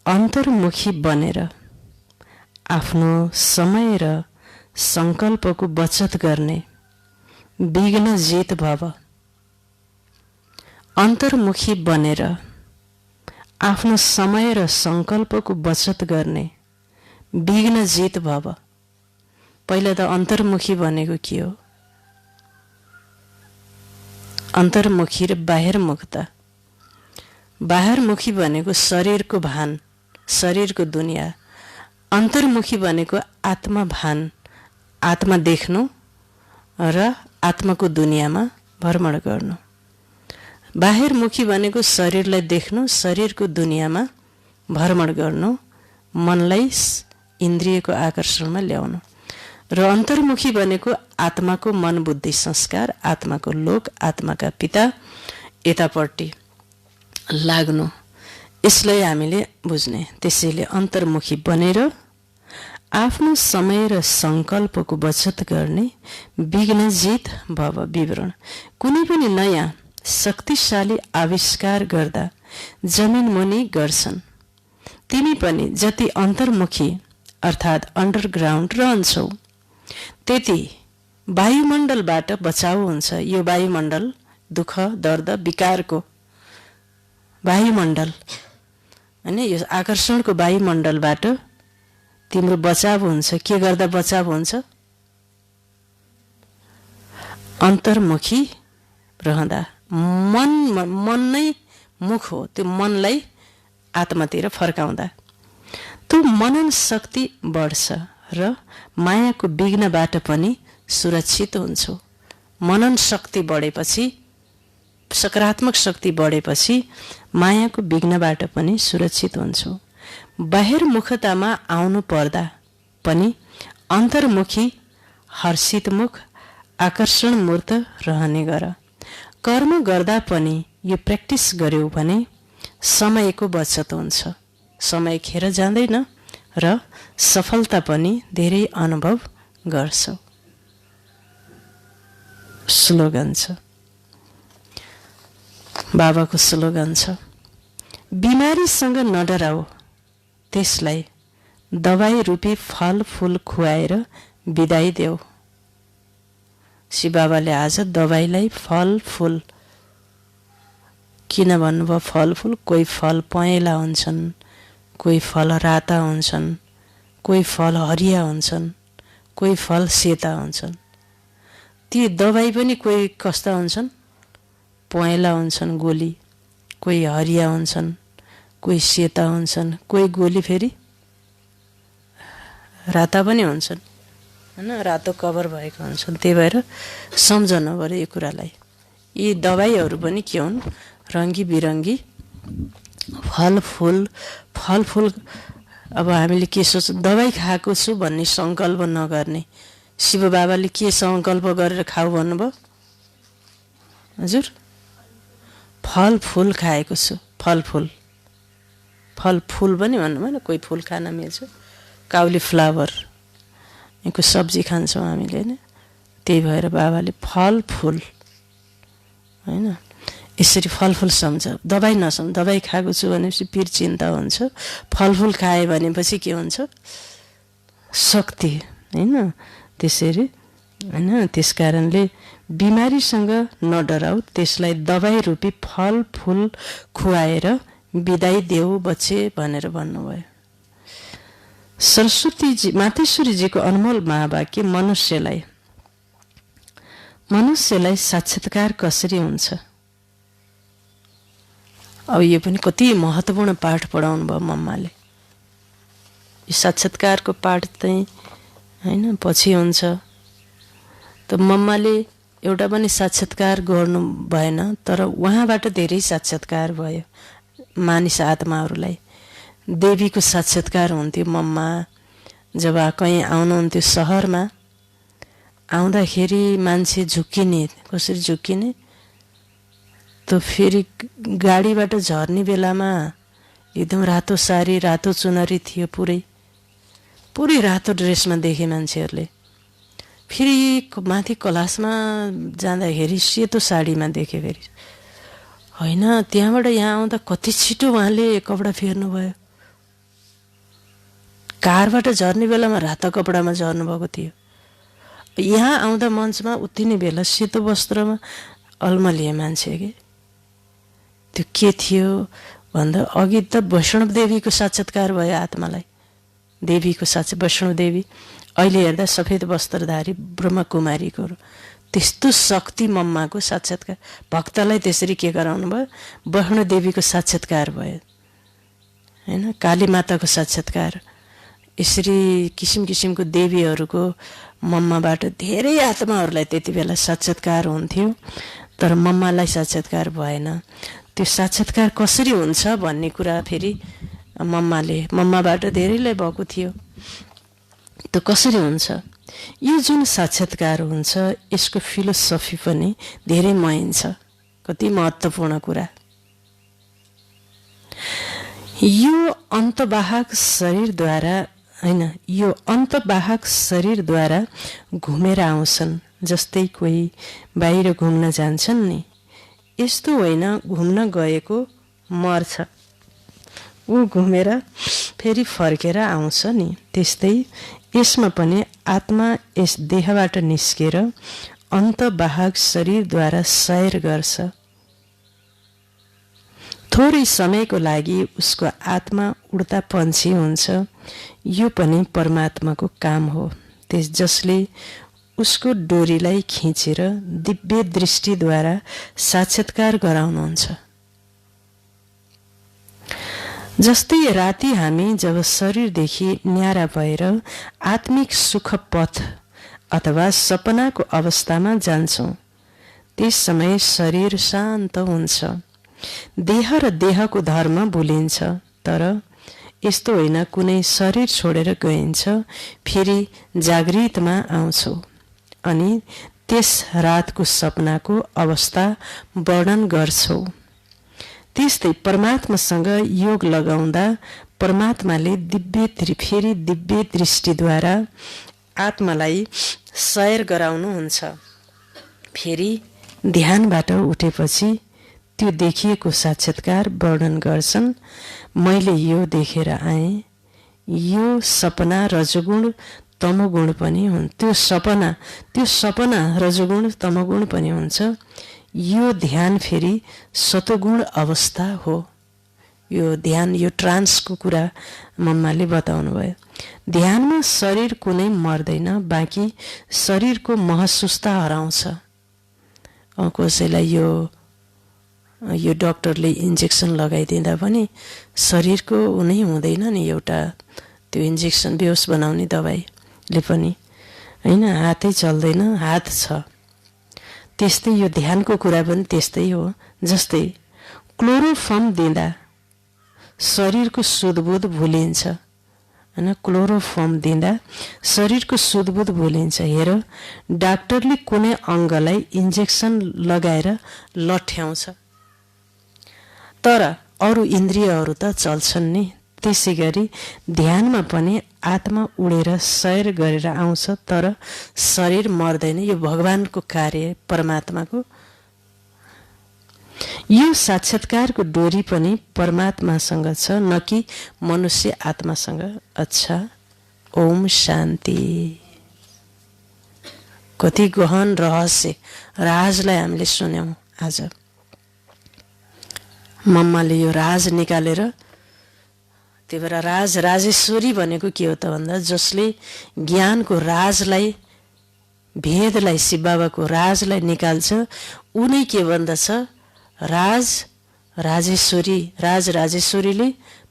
अन्तर्मुखी बनेर आफ्नो समय र सङ्कल्पको बचत गर्ने विघ्न जित भव। अन्तर्मुखी बनेर आफ्नो समय र सङ्कल्पको बचत गर्ने विघ्न जित भव। पहिला त अन्तर्मुखी भनेको के हो? अन्तर्मुखी र बाहिरमुखता। बाहिरमुखी भनेको शरीरको भान, शरीरको दुनियाँ। अन्तर्मुखी भनेको आत्मा भान, आत्मा देख्नु र आत्माको दुनियाँमा भ्रमण गर्नु। बाहिरमुखी भनेको शरीरलाई देख्नु, शरीरको दुनियाँमा भ्रमण गर्नु, मनलाई इन्द्रियको आकर्षणमा ल्याउनु। र अन्तर्मुखी भनेको आत्माको मन बुद्धि संस्कार, आत्माको लोक, आत्माका पिता यतापट्टि लाग्नु। यसलाई हामीले बुझ्ने। त्यसैले अन्तर्मुखी बनेर आफ्नो समय र सङ्कल्पको बचत गर्ने विघ्न जित भव। विवरण कुनै पनि नयाँ शक्तिशाली आविष्कार गर्दा जमिन मुनि गर्छन्। तिमी पनि जति अन्तर्मुखी अर्थात् अन्डरग्राउन्ड रहन्छौ त्यति वायुमण्डलबाट बचाउ हुन्छ। यो वायुमण्डल दुःख दर्द विकारको वायुमण्डल होइन, यो आकर्षणको वायुमण्डलबाट तिम्रो बचाव हुन्छ। के गर्दा बचाव हुन्छ? अन्तर्मुखी रहँदा। मन नै मुख हो, त्यो मनलाई आत्मातिर फर्काउँदा त्यो मनन शक्ति बढ्छ र मायाको विघ्नबाट पनि सुरक्षित हुन्छौ। मनन शक्ति बढेपछि, सकारात्मक शक्ति बढेपछि मायाको विघ्नबाट पनि सुरक्षित हुन्छौ। बाहिरमुखतामा आउनु पर्दा पनि अन्तर्मुखी हर्षितमुख आकर्षणमूर्त रहने गर। कर्म गर्दा पनि यो प्र्याक्टिस गर्यौ भने समयको बचत हुन्छ, समय खेर जाँदैन र सफलता पनि धेरै अनुभव गर्छौ। स्लोगन छ, बाबाको स्लोगन छ, बिमारीसँग नडराऊ, त्यसलाई दबाई रूपी फल फूल खुवाएर बिदाई देऊ। शिव बाबाले आज दबाईलाई फल फुल किन भन्नुभयो? फल फुल, कोही फल पहेँला हुन्छन्, कोही फल राता हुन्छन्, कोही फल हरिया हुन्छन्, कोही फल सेता हुन्छन्। ती दबाई पनि कोही कस्ता हुन्छन्? पहेँला हुन्छन् गोली, कोही हरिया हुन्छन्, कोही सेता हुन्छन्, कोही गोली फेरि राता पनि हुन्छन् हैन, रातो कभर भएको हुन्छन्। त्यही भएर सम्झनु पर्यो यो कुरालाई। यी दबाईहरू पनि के हुन्? रङ्गी बिरङ्गी फलफुल। अब हामीले के सोच, दबाई खाएको छु भन्ने सङ्कल्प नगर्ने। शिव बाबाले के सङ्कल्प गरेर खाऊ भन्नुभयो? हजुर, फलफुल खाएको छु। फलफुल पनि भन्नु भएन, कोही फुल खान मिल्छ। काउली फ्लावर यको सब्जी खान्छौँ हामीले हैन। त्यही भएर बाबाले फलफुल हैन, यसरी फलफुल सम्झ, दबाई नसम्झ। दबाई खाएको छु भनेपछि पिर चिन्ता हुन्छ, फलफुल खाए भनेपछि के हुन्छ? शक्ति हैन। त्यसरी हैन, त्यस कारणले बिमारीसँग नडराऊ, त्यसलाई दबाई रूपी फलफुल खुवाएर बिदाई देऊ बच्चे भनेर भन्नुभयो। सरस्वतीजी, मातेश्वरीजीको अनमोल महावाक्य मनुष्यलाई साक्षात्कार कसरी हुन्छ? अब यो पनि कति महत्त्वपूर्ण पाठ पढाउनु भयो मम्माले। यो साक्षात्कारको पाठ चाहिँ हैन पछि हुन्छ। त मम्माले एउटा पनि साक्षात्कार गर्नु भएन, तर उहाँबाट धेरै साक्षात्कार भयो मानिस आत्माहरूलाई। देवीको साक्षात्कार हुन्थ्यो मम्मा जब कहीँ आउनुहुन्थ्यो सहरमा, आउँदाखेरि मान्छे झुक्किने, कसरी झुक्किने? त फेरि गाडीबाट झर्ने बेलामा एकदम रातो साडी, रातो चुनरी थियो, पुरै रातो ड्रेसमा देखे मान्छेहरूले। फेरि माथि कलासमा जाँदाखेरि सेतो साडीमा देखे फेरि होइन। त्यहाँबाट यहाँ आउँदा कति छिटो उहाँले कपडा फेर्नुभयो। कारबाट झर्ने बेलामा रातो कपडामा झर्नुभएको थियो, यहाँ आउँदा मञ्चमा उत्तिने बेला सेतो वस्त्रमा अल्मलिए मान्छे के। त्यो के थियो भन्दा अघि त वैष्णव देवीको साक्षात्कार भयो आत्मालाई, देवीको वैष्णव देवी। अहिले हेर्दा सफेद वस्त्रधारी ब्रह्मकुमारीको त्यस्तो शक्ति मम्माको साक्षात्कार। भक्तलाई त्यसरी के गराउनु भयो? वैष्णव देवीको साक्षात्कार भयो हैन, काली माताको साक्षात्कार। यसरी किसिम किसिमको देवीहरूको मम्माबाट धेरै आत्माहरूलाई त्यति बेला साक्षात्कार हुन्थ्यो, तर मम्मालाई साक्षात्कार भएन। त्यो साक्षात्कार कसरी हुन्छ भन्ने कुरा फेरि मम्माबाट धेरैलाई भएको थियो। त्यो कसरी हुन्छ? यो जुन साक्षात्कार हुन्छ यसको फिलोसफी पनि धेरै महिन्छ। कति महत्त्वपूर्ण कुरा। यो अन्तवाहक शरीरद्वारा हैन, यो अन्तवाहक शरीरद्वारा घुमेर आउँछन्। जस्तै कोही बाहिर घुम्न जान्छन् नि, यस्तो होइन घुम्न गएको मर्छ, ऊ घुमेर फेरि फर्केर आउँछ नि। त्यस्तै यसमा पनि आत्मा यस देहबाट निस्केर अन्तवाहक शरीरद्वारा सैर गर्छ। थोरै समयको लागि उसको आत्मा उड्दा पन्छी हुन्छ। यो पनि परमात्माको काम हो, जसले उसको डोरीलाई खिचेर दिव्य दृष्टिद्वारा साक्षात्कार गराउनुहुन्छ। जस्तै राति हामी जब शरीरदेखि न्यारा भएर आत्मिक सुख पथ अथवा सपनाको अवस्थामा जान्छौँ, त्यस समय शरीर शान्त हुन्छ, देह र देहको धर्म भुलिन्छ। तर यस्तो होइन कुनै शरीर छोडेर गइन्छ, फेरि जागृतमा आउँछौ अनि त्यस रातको सपनाको अवस्था वर्णन गर्छौ। त्यस्तै परमात्मासँग योग लगाउँदा परमात्माले फेरि दिव्य दृष्टिद्वारा आत्मालाई सैर गराउनुहुन्छ। फेरि ध्यानबाट उठेपछि त्यो देखिएको साक्षात्कार वर्णन गर्छन्। मैले यो देखेर आएँ, यो सपना रजोगुण तमोगुण पनि हुन्छ। त्यो सपना रजोगुण तमोगुण पनि हुन्छ। यो ध्यान फेरि सतोगुण अवस्था हो। यो ध्यान, यो ट्रान्सको कुरा मम्माले बताउनु भयो। ध्यानमा शरीर कुनै मर्दैन, बाँकी शरीरको महसुसता हराउँछ। कसैलाई यो डक्टरले इन्जेक्सन लगाइदिँदा पनि शरीरको नै हुँदैन नि, एउटा त्यो इन्जेक्सन बेहोस बनाउने दबाईले पनि होइन, हातै चल्दैन, हात छ। त्यस्तै यो ध्यानको कुरा पनि त्यस्तै हो। जस्तै क्लोरोफर्म दिँदा शरीरको सुधबुध भुलिन्छ होइन, क्लोरोफर्म दिँदा शरीरको सुधबुध भुलिन्छ। हेर, डाक्टरले कुनै अङ्गलाई इन्जेक्सन लगाएर लठ्याउँछ, तर अरू इन्द्रियहरू त चल्छन् नि। त्यसै गरी ध्यानमा पनि आत्मा उडेर सैर गरेर आउँछ, तर शरीर मर्दैन। यो भगवानको कार्य, परमात्माको। यो साक्षात्कारको डोरी पनि परमात्मासँग छ, न कि मनुष्य आत्मासँग। अच्छा, ओम शान्ति। कति गहन रहस्य, राजलाई हामीले सुन्यौँ आज। मम्माले यो राज निकालेर, त्यही भएर राजेश्वरी भनेको के हो त भन्दा जसले ज्ञानको राजलाई, भेदलाई, शिव बाबाको राजलाई निकाल्छ, उनै के भन्दछ, राजेश्वरीले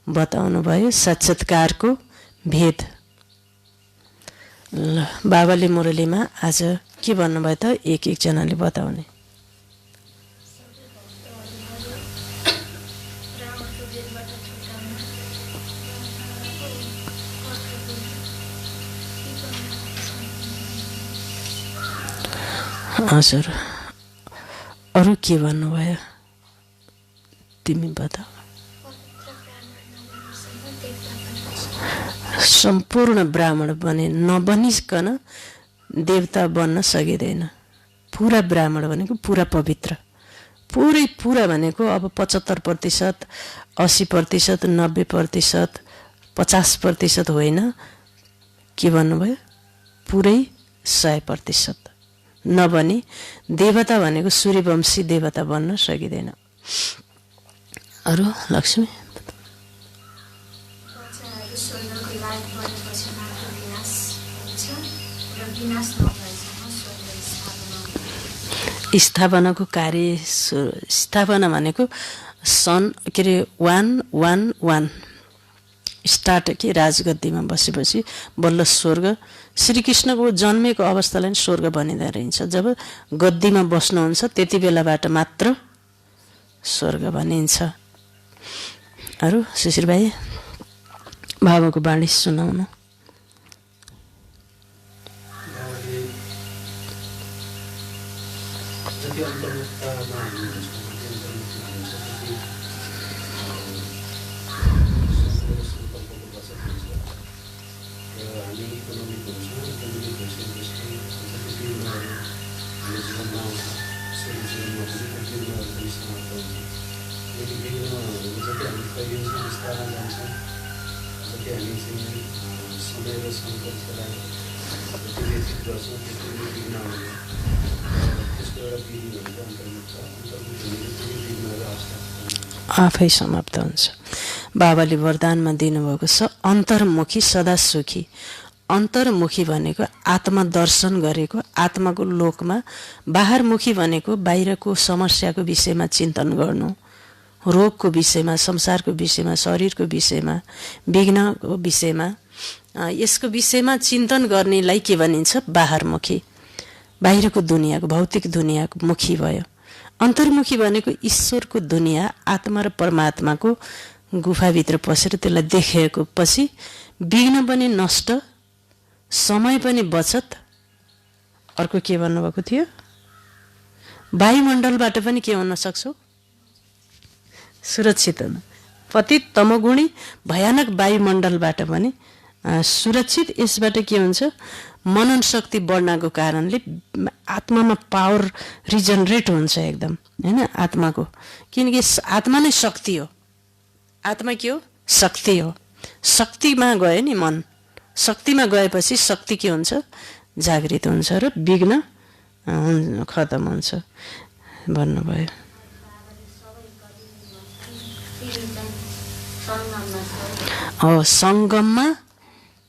बताउनु भयो साक्षात्कारको भेद। ल, बाबाले मुरलीमा आज के भन्नुभयो त, एक एकजनाले बताउने। हजुर, अरू के भन्नुभयो तिमी बताऊ। सम्पूर्ण ब्राह्मण नबनिकन देवता बन्न सकिँदैन। पुरा ब्राह्मण भनेको पुरा पवित्र, पुरा भनेको अब 75%, 80%, 90%, 50% होइन। के भन्नुभयो, पुरै 100% नबनी देवता भनेको सूर्यवंशी देवता बन्न सकिँदैन। अरू लक्ष्मी, स्थापनाको कार्य, स्थापना भनेको सन् के अरे 111 स्टार्ट कि राजगद्दीमा बसेपछि बल्ल स्वर्ग, श्रीकृष्णको जन्मेको अवस्थालाई स्वर्ग बनिँदो रहन्छ। जब गद्दीमा बस्नुहुन्छ त्यति बेलाबाट मात्र स्वर्ग भनिन्छ। अरू शिशिर भाइ, बाबाको बाणी सुनाउनु। आफै समाप्त हुन्छ। बाबाले वरदानमा दिनुभएको छ अन्तर्मुखी सदा सुखी। अन्तर्मुखी भनेको आत्मा दर्शन गरेको, आत्माको लोकमा। बाहिरमुखी भनेको बाहिरको समस्याको विषयमा चिन्तन गर्नु, रोगको विषयमा, संसारको विषयमा, शरीरको विषयमा, विघ्नको विषयमा, यसको विषयमा चिन्तन गर्नेलाई के भनिन्छ, बाहिरमुखी। बाहिरको दुनियाँको, भौतिक दुनियाँको मुखी भयो। अन्तर्मुखी भनेको ईश्वरको दुनियाँ, आत्मा र परमात्माको गुफाभित्र पसेर त्यसलाई देखेको पछि विघ्न पनि नष्ट, समय पनि बचत। अर्को के भन्नुभएको थियो, वायुमण्डलबाट पनि के हुन सक्छौ, सुरक्षित हुन। पतित तमोगुणी भयानक वायुमण्डलबाट पनि सुरक्षित। यसबाट के हुन्छ, मनन शक्ति बढ्नको कारणले आत्मामा पावर रिजनरेट हुन्छ एकदम, होइन आत्माको। किनकि आत्मा नै शक्ति हो। आत्मा के हो, शक्ति हो। शक्तिमा गयो नि मन, शक्तिमा गएपछि शक्ति के हुन्छ, जागृत हुन्छ र विघ्न खतम हुन्छ भन्नुभयो। सङ्गममा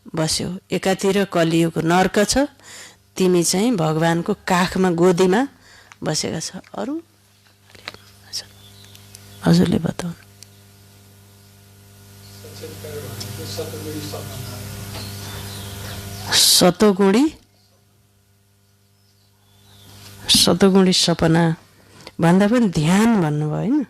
बस्यो, एकातिर कलियुग नर्क छ, तिमी चाहिँ भगवानको काखमा गोदीमा बसेका छ। अरू हजुरले बताउनु। सतोगुणी सपना भन्दा पनि ध्यान भन्नुभयो होइन।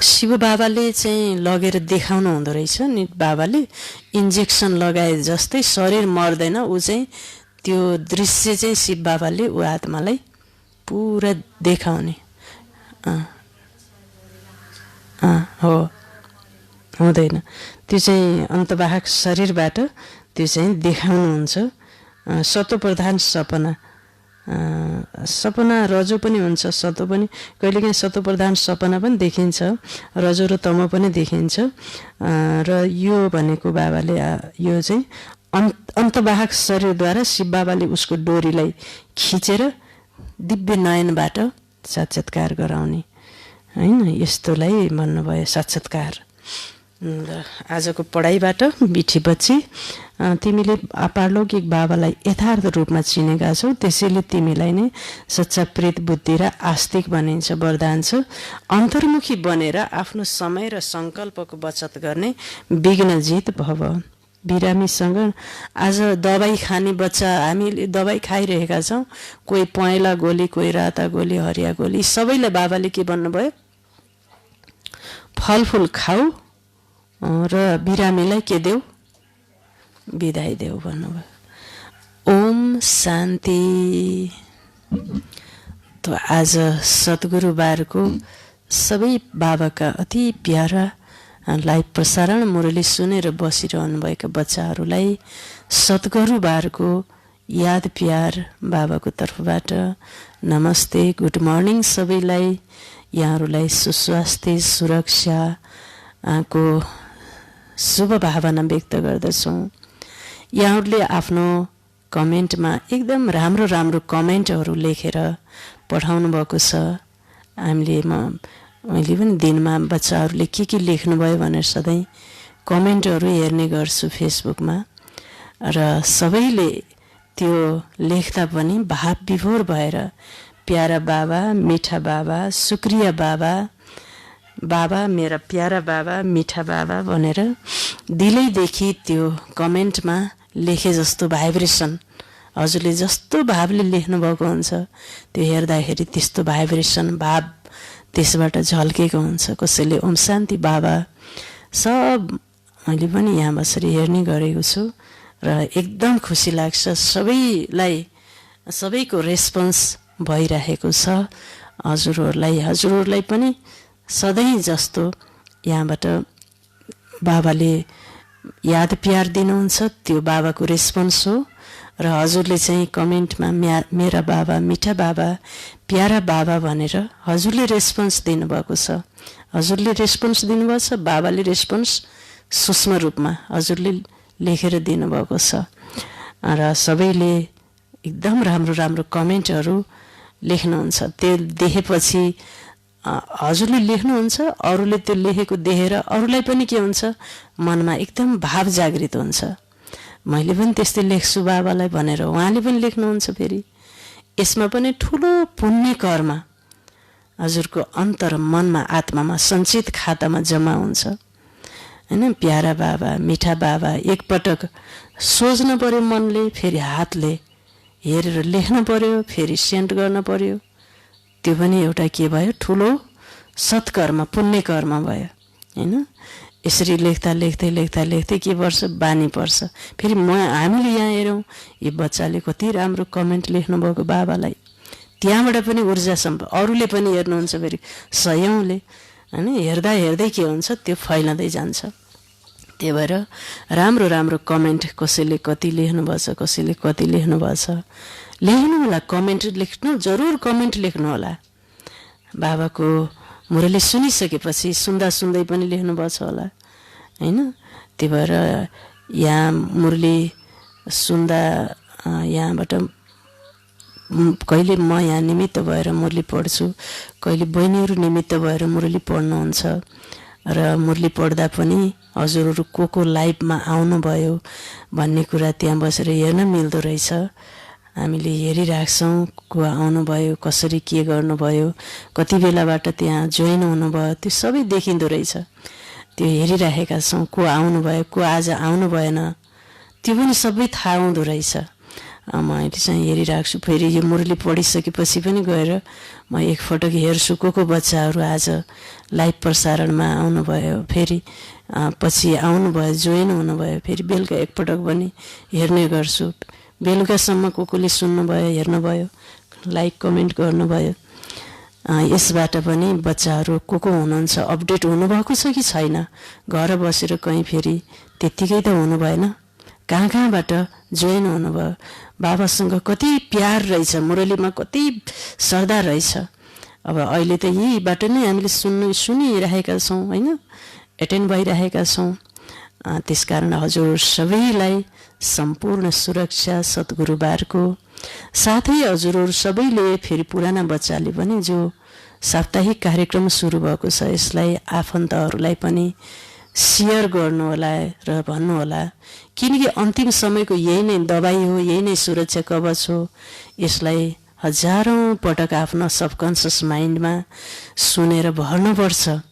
शिव बाबाले चाहिँ लगेर देखाउनु हुँदो रहेछ नि, बाबाले इन्जेक्सन लगाए जस्तै शरीर मर्दैन, ऊ चाहिँ त्यो दृश्य चाहिँ शिव बाबाले ऊ आत्मालाई पुरा देखाउने। हो, हुँदैन, त्यो चाहिँ अन्तवाहक शरीरबाट त्यो चाहिँ देखाउनुहुन्छ। सतोप्रधान सपना, सपना रजो पनि हुन्छ, सतो पनि, कहिलेकाहीँ सतोप्रधान सपना पनि देखिन्छ, रजो र तमो पनि देखिन्छ। र यो भनेको बाबाले यो चाहिँ अन्तवाहक शरीरद्वारा शिव बाबाले उसको डोरीलाई खिचेर दिव्य नयनबाट साक्षात्कार गराउने होइन, यस्तोलाई भन्नुभयो साक्षात्कार। आजको पढाइबाट बिठी बच्ची, तिमीले अपारलौकिक बाबालाई यथार्थ रूपमा चिनेका छौ, त्यसैले तिमीलाई नै सच्चा प्रेत बुद्धि र आस्तिक भनिन्छ। वरदान छ, अन्तर्मुखी बनेर आफ्नो समय र सङ्कल्पको बचत गर्ने विघ्न जित भव। बिरामीसँग आज दबाई खाने बच्चा, हामीले दबाई खाइरहेका छौँ, कोही पहेँला गोली, कोही राता गोली, हरिया गोली, सबैलाई बाबाले के भन्नुभयो, फलफुल खाऊ र बिरामीलाई के देऊ, बिदाई देऊ भन्नुभयो। ओम शान्ति। तो आज सद्गुरुबारको सबै बाबाका अति प्यारा लाइभ प्रसारण मुरली सुनेर बसिरहनुभएका बच्चाहरूलाई सद्गुरुबारको याद प्यार बाबाको तर्फबाट नमस्ते, गुड मर्निङ सबैलाई। यहाँहरूलाई सुस्वास्थ्य सुरक्षाको शुभ भावना व्यक्त गर्दछौँ। यहाँहरूले आफ्नो कमेन्टमा एकदम राम्रो राम्रो कमेन्टहरू लेखेर पठाउनु भएको छ। मैले पनि दिनमा बच्चाहरूले के लेख्नुभयो भनेर सधैँ कमेन्टहरू हेर्ने गर्छु फेसबुकमा, र सबैले त्यो लेख्दा पनि भाव विभोर भएर प्यारा बाबा, मिठा बाबा, शुक्रिया बाबा, बाबा मेरा प्यारा बाबा, मिठा बाबा भनेर दिलैदेखि त्यो कमेन्टमा लेखे जस्तो भाइब्रेसन, हजुरले जस्तो भावले लेख्नुभएको हुन्छ त्यो हेर्दाखेरि त्यस्तो भाइब्रेसन भाव त्यसबाट झल्केको हुन्छ। कसैले ओम शान्ति बाबा, सब मैले पनि यहाँ बसेर हेर्ने गरेको छु र एकदम खुसी लाग्छ। सबैको रेस्पोन्स भइरहेको छ। हजुरहरूलाई पनि सधैँ जस्तो यहाँबाट बाबाले याद प्यार दिनुहुन्छ, त्यो बाबाको रेस्पोन्स हो। र हजुरले चाहिँ कमेन्टमा मेरा बाबा, मिठा बाबा, प्यारा बाबा भनेर हजुरले रेस्पोन्स दिनुभएको छ। हजुरले रेस्पोन्स दिनुभएको छ, बाबाले रेस्पोन्स सूक्ष्म रूपमा हजुरले लेखेर दिनुभएको छ। र सबैले एकदम राम्रो राम्रो कमेन्टहरू लेख्नुहुन्छ। त्यो देखेपछि हजुरले लेख्नुहुन्छ, अरूले त्यो लेखेको देखेर अरूलाई पनि के हुन्छ, मनमा एकदम भाव जागृत हुन्छ। मैले पनि त्यस्तै लेख्छु बाबालाई भनेर उहाँले पनि लेख्नुहुन्छ। फेरि यसमा पनि ठुलो पुण्य कर्म हजुरको अन्तर मनमा, आत्मामा सञ्चित खातामा जम्मा हुन्छ होइन। प्यारा बाबा, मिठा बाबा एकपटक सोच्नु पर्यो मनले, फेरि हातले हेरेर लेख्न पर्यो, फेरि सेन्ड गर्न पर्यो। त्यो पनि एउटा के भयो, ठुलो सत्कर्म, पुण्य कर्म भयो होइन। यसरी लेख्दै के पर्छ, बानी पर्छ। फेरि हामीले यहाँ हेरौँ, यो बच्चाले कति राम्रो कमेन्ट लेख्नुभएको बाबालाई, त्यहाँबाट पनि ऊर्जा अरूले पनि हेर्नुहुन्छ, फेरि सयौँले होइन। हेर्दै के हुन्छ, त्यो फैलँदै जान्छ। त्यही भएर राम्रो राम्रो कमेन्ट, कसैले कति लेख्नुभएछ, कसैले कति लेख्नुभएछ, लेख्नु होला। कमेन्ट लेख्नु, जरुर कमेन्ट लेख्नु होला। बाबाको मुरली सुनिसकेपछि सुन्दै पनि लेख्नुभएछ होला हैन। त्यही भएर यहाँ मुरली सुन्दा यहाँबाट कहिले म यहाँ निमित्त भएर मुरली पढ्छु, कहिले बहिनीहरू निमित्त भएर मुरली पढ्नुहुन्छ र मुरली पढ्दा पनि हजुरहरू को लाइभमा आउनुभयो भन्ने कुरा त्यहाँ बसेर हेर्न मिल्दो रहेछ। हामीले हेरिराख्छौँ को आउनुभयो, कसरी के गर्नुभयो, कति बेलाबाट त्यहाँ जोइन हुनुभयो, त्यो सबै देखिँदो रहेछ। त्यो हेरिराखेका छौँ, को आउनुभयो, को आज आउनु भएन, त्यो पनि सबै थाहा हुँदो रहेछ। म अहिले चाहिँ हेरिराख्छु। फेरि यो मुरली पढिसकेपछि पनि गएर म एकपटक हेर्छु को बच्चाहरू आज लाइभ प्रसारणमा आउनुभयो, फेरि पछि आउनुभयो, जोइन हुनुभयो, फेरि बेलुका एकपटक पनि हेर्ने गर्छु। बेलुकासम्म कोले सुन्नुभयो, हेर्नुभयो, लाइक कमेन्ट गर्नुभयो, यसबाट पनि बच्चाहरू को हुनुहुन्छ, अपडेट हुनुभएको छ कि छैन, घर बसेर कहीँ फेरि त्यत्तिकै त हुनु भएन, कहाँबाट जोइन हुनुभयो, बाबासँग कति प्यार रहेछ, मुरलीमा कति श्रद्धा रहेछ। अब अहिले त यहीबाट नै हामीले सुनिरहेका छौँ होइन, एटेन्ड भइरहेका छौँ। त्यसकारण हजुर सबैलाई सम्पूर्ण सुरक्षा सद्गुरुबारको, साथै हजुरहरू सबैले फेरि पुराना बच्चाले पनि जो साप्ताहिक कार्यक्रम सुरु भएको छ यसलाई आफन्तहरूलाई पनि सेयर गर्नुहोला र भन्नुहोला, किनकि अन्तिम समयको यही नै दबाई हो, यही नै सुरक्षा कवच हो। यसलाई हजारौँ पटक आफ्नो सबकन्सियस माइन्डमा सुनेर भर्नुपर्छ।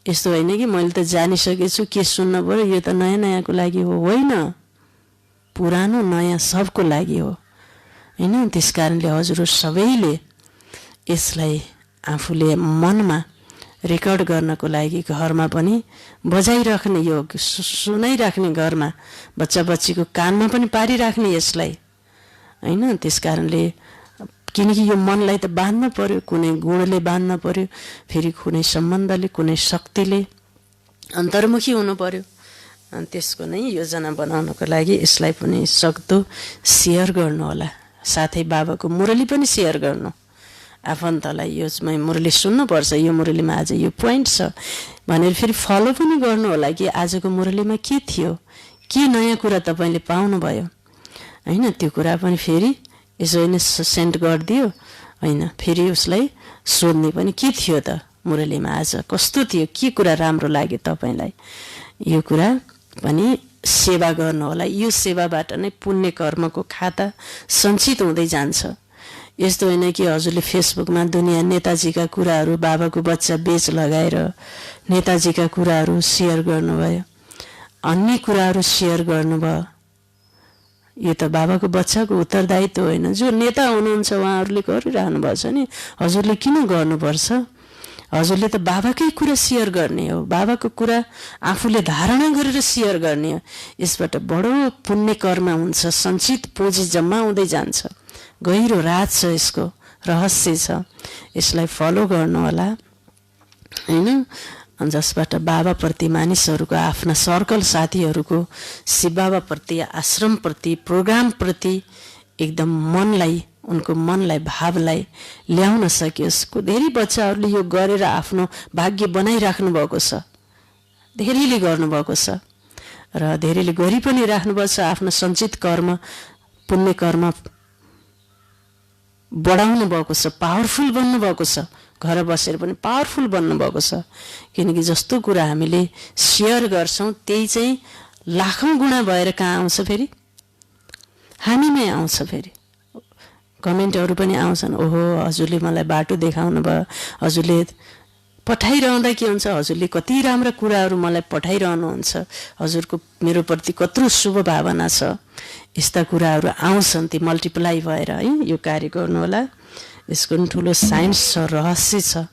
यस्तो होइन कि मैले त जानिसकेछु के सुन्न पऱ्यो, यो त नयाँ नयाँको लागि हो, होइन, पुरानो नयाँ सबको लागि हो होइन। त्यस कारणले हजुर सबैले यसलाई आफूले मनमा रेकर्ड गर्नको लागि घरमा पनि बजाइराख्ने, यो सुनाइराख्ने, घरमा बच्चा बच्चीको कानमा पनि पारिराख्ने यसलाई होइन। त्यस कारणले किनकि यो मनलाई त बाँध्न पर्यो, कुनै गुणले बाँध्न पर्यो, फेरि कुनै सम्बन्धले, कुनै शक्तिले अन्तर्मुखी हुनु पर्यो। अनि त्यसको नै योजना बनाउनको लागि यसलाई पनि सक्दो सेयर गर्नुहोला, साथै बाबाको मुरली पनि सेयर गर्नु आफन्तलाई। यो मुरली सुन्नुपर्छ, यो मुरलीमा आज यो पोइन्ट छ भनेर फेरि फलो पनि गर्नु होला कि आजको मुरलीमा के थियो, के नयाँ कुरा तपाईँले पाउनुभयो होइन। त्यो कुरा पनि फेरि यसो होइन सेन्ड गरिदियो होइन, फेरि उसलाई सोध्ने पनि के थियो त मुरलीमा आज, कस्तो थियो, के कुरा राम्रो लाग्यो तपाईँलाई, यो कुरा पनि सेवा गर्नु होला। यो सेवाबाट नै पुण्य कर्मको खाता सञ्चित हुँदै जान्छ। यस्तो होइन कि हजुरले फेसबुकमा दुनियाँ नेताजीका कुराहरू, बाबाको बच्चा बेच लगाएर नेताजीका कुराहरू सेयर गर्नुभयो, अन्य कुराहरू सेयर गर्नुभयो। यो त बाबाको बच्चाको उत्तरदायित्व होइन। जो नेता हुनुहुन्छ उहाँहरूले गरिरहनु भएको छ नि, हजुरले किन गर्नुपर्छ? हजुरले त बाबाकै कुरा सेयर गर्ने हो, बाबाको कुरा आफूले धारणा गरेर सेयर गर्ने हो। यसबाट बडो पुण्य कर्म हुन्छ, सञ्चित पुँजी जम्मा हुँदै जान्छ। गहिरो राज छ, यसको रहस्य छ। यसलाई फलो गर्नुहोला होइन, जसबाट बाबाप्रति मानिसहरूको, आफ्ना सर्कल साथीहरूको, शिव बाबाप्रति, आश्रमप्रति, प्रोग्रामप्रति एकदम मनलाई, उनको मनलाई, भावलाई ल्याउन सकियोस्। धेरै बच्चाहरूले यो गरेर आफ्नो भाग्य बनाइराख्नु भएको छ, धेरैले गर्नुभएको छ र धेरैले गरि पनि राख्नुपर्छ। आफ्नो सञ्चित कर्म, पुण्य कर्म बढाउनु भएको छ, पावरफुल बन्नुभएको छ, घर बसेर पनि पावरफुल बन्नुभएको छ। किनकि जस्तो कुरा हामीले सेयर गर्छौँ त्यही चाहिँ लाखौँ गुणा भएर कहाँ आउँछ, फेरि हामीमै आउँछ। फेरि कमेन्टहरू पनि आउँछन्, ओहो हजुरले मलाई बाटो देखाउनु भयो, हजुरले पठाइरहँदा के हुन्छ, हजुरले कति राम्रा कुराहरू मलाई पठाइरहनुहुन्छ, हजुरको मेरो प्रति कत्रो शुभ भावना छ, यस्ता कुराहरू आउँछन्, ती मल्टिप्लाई भएर है यो कार्य गर्नुहोला। यसको पनि ठुलो साइन्स छ, रहस्य छ।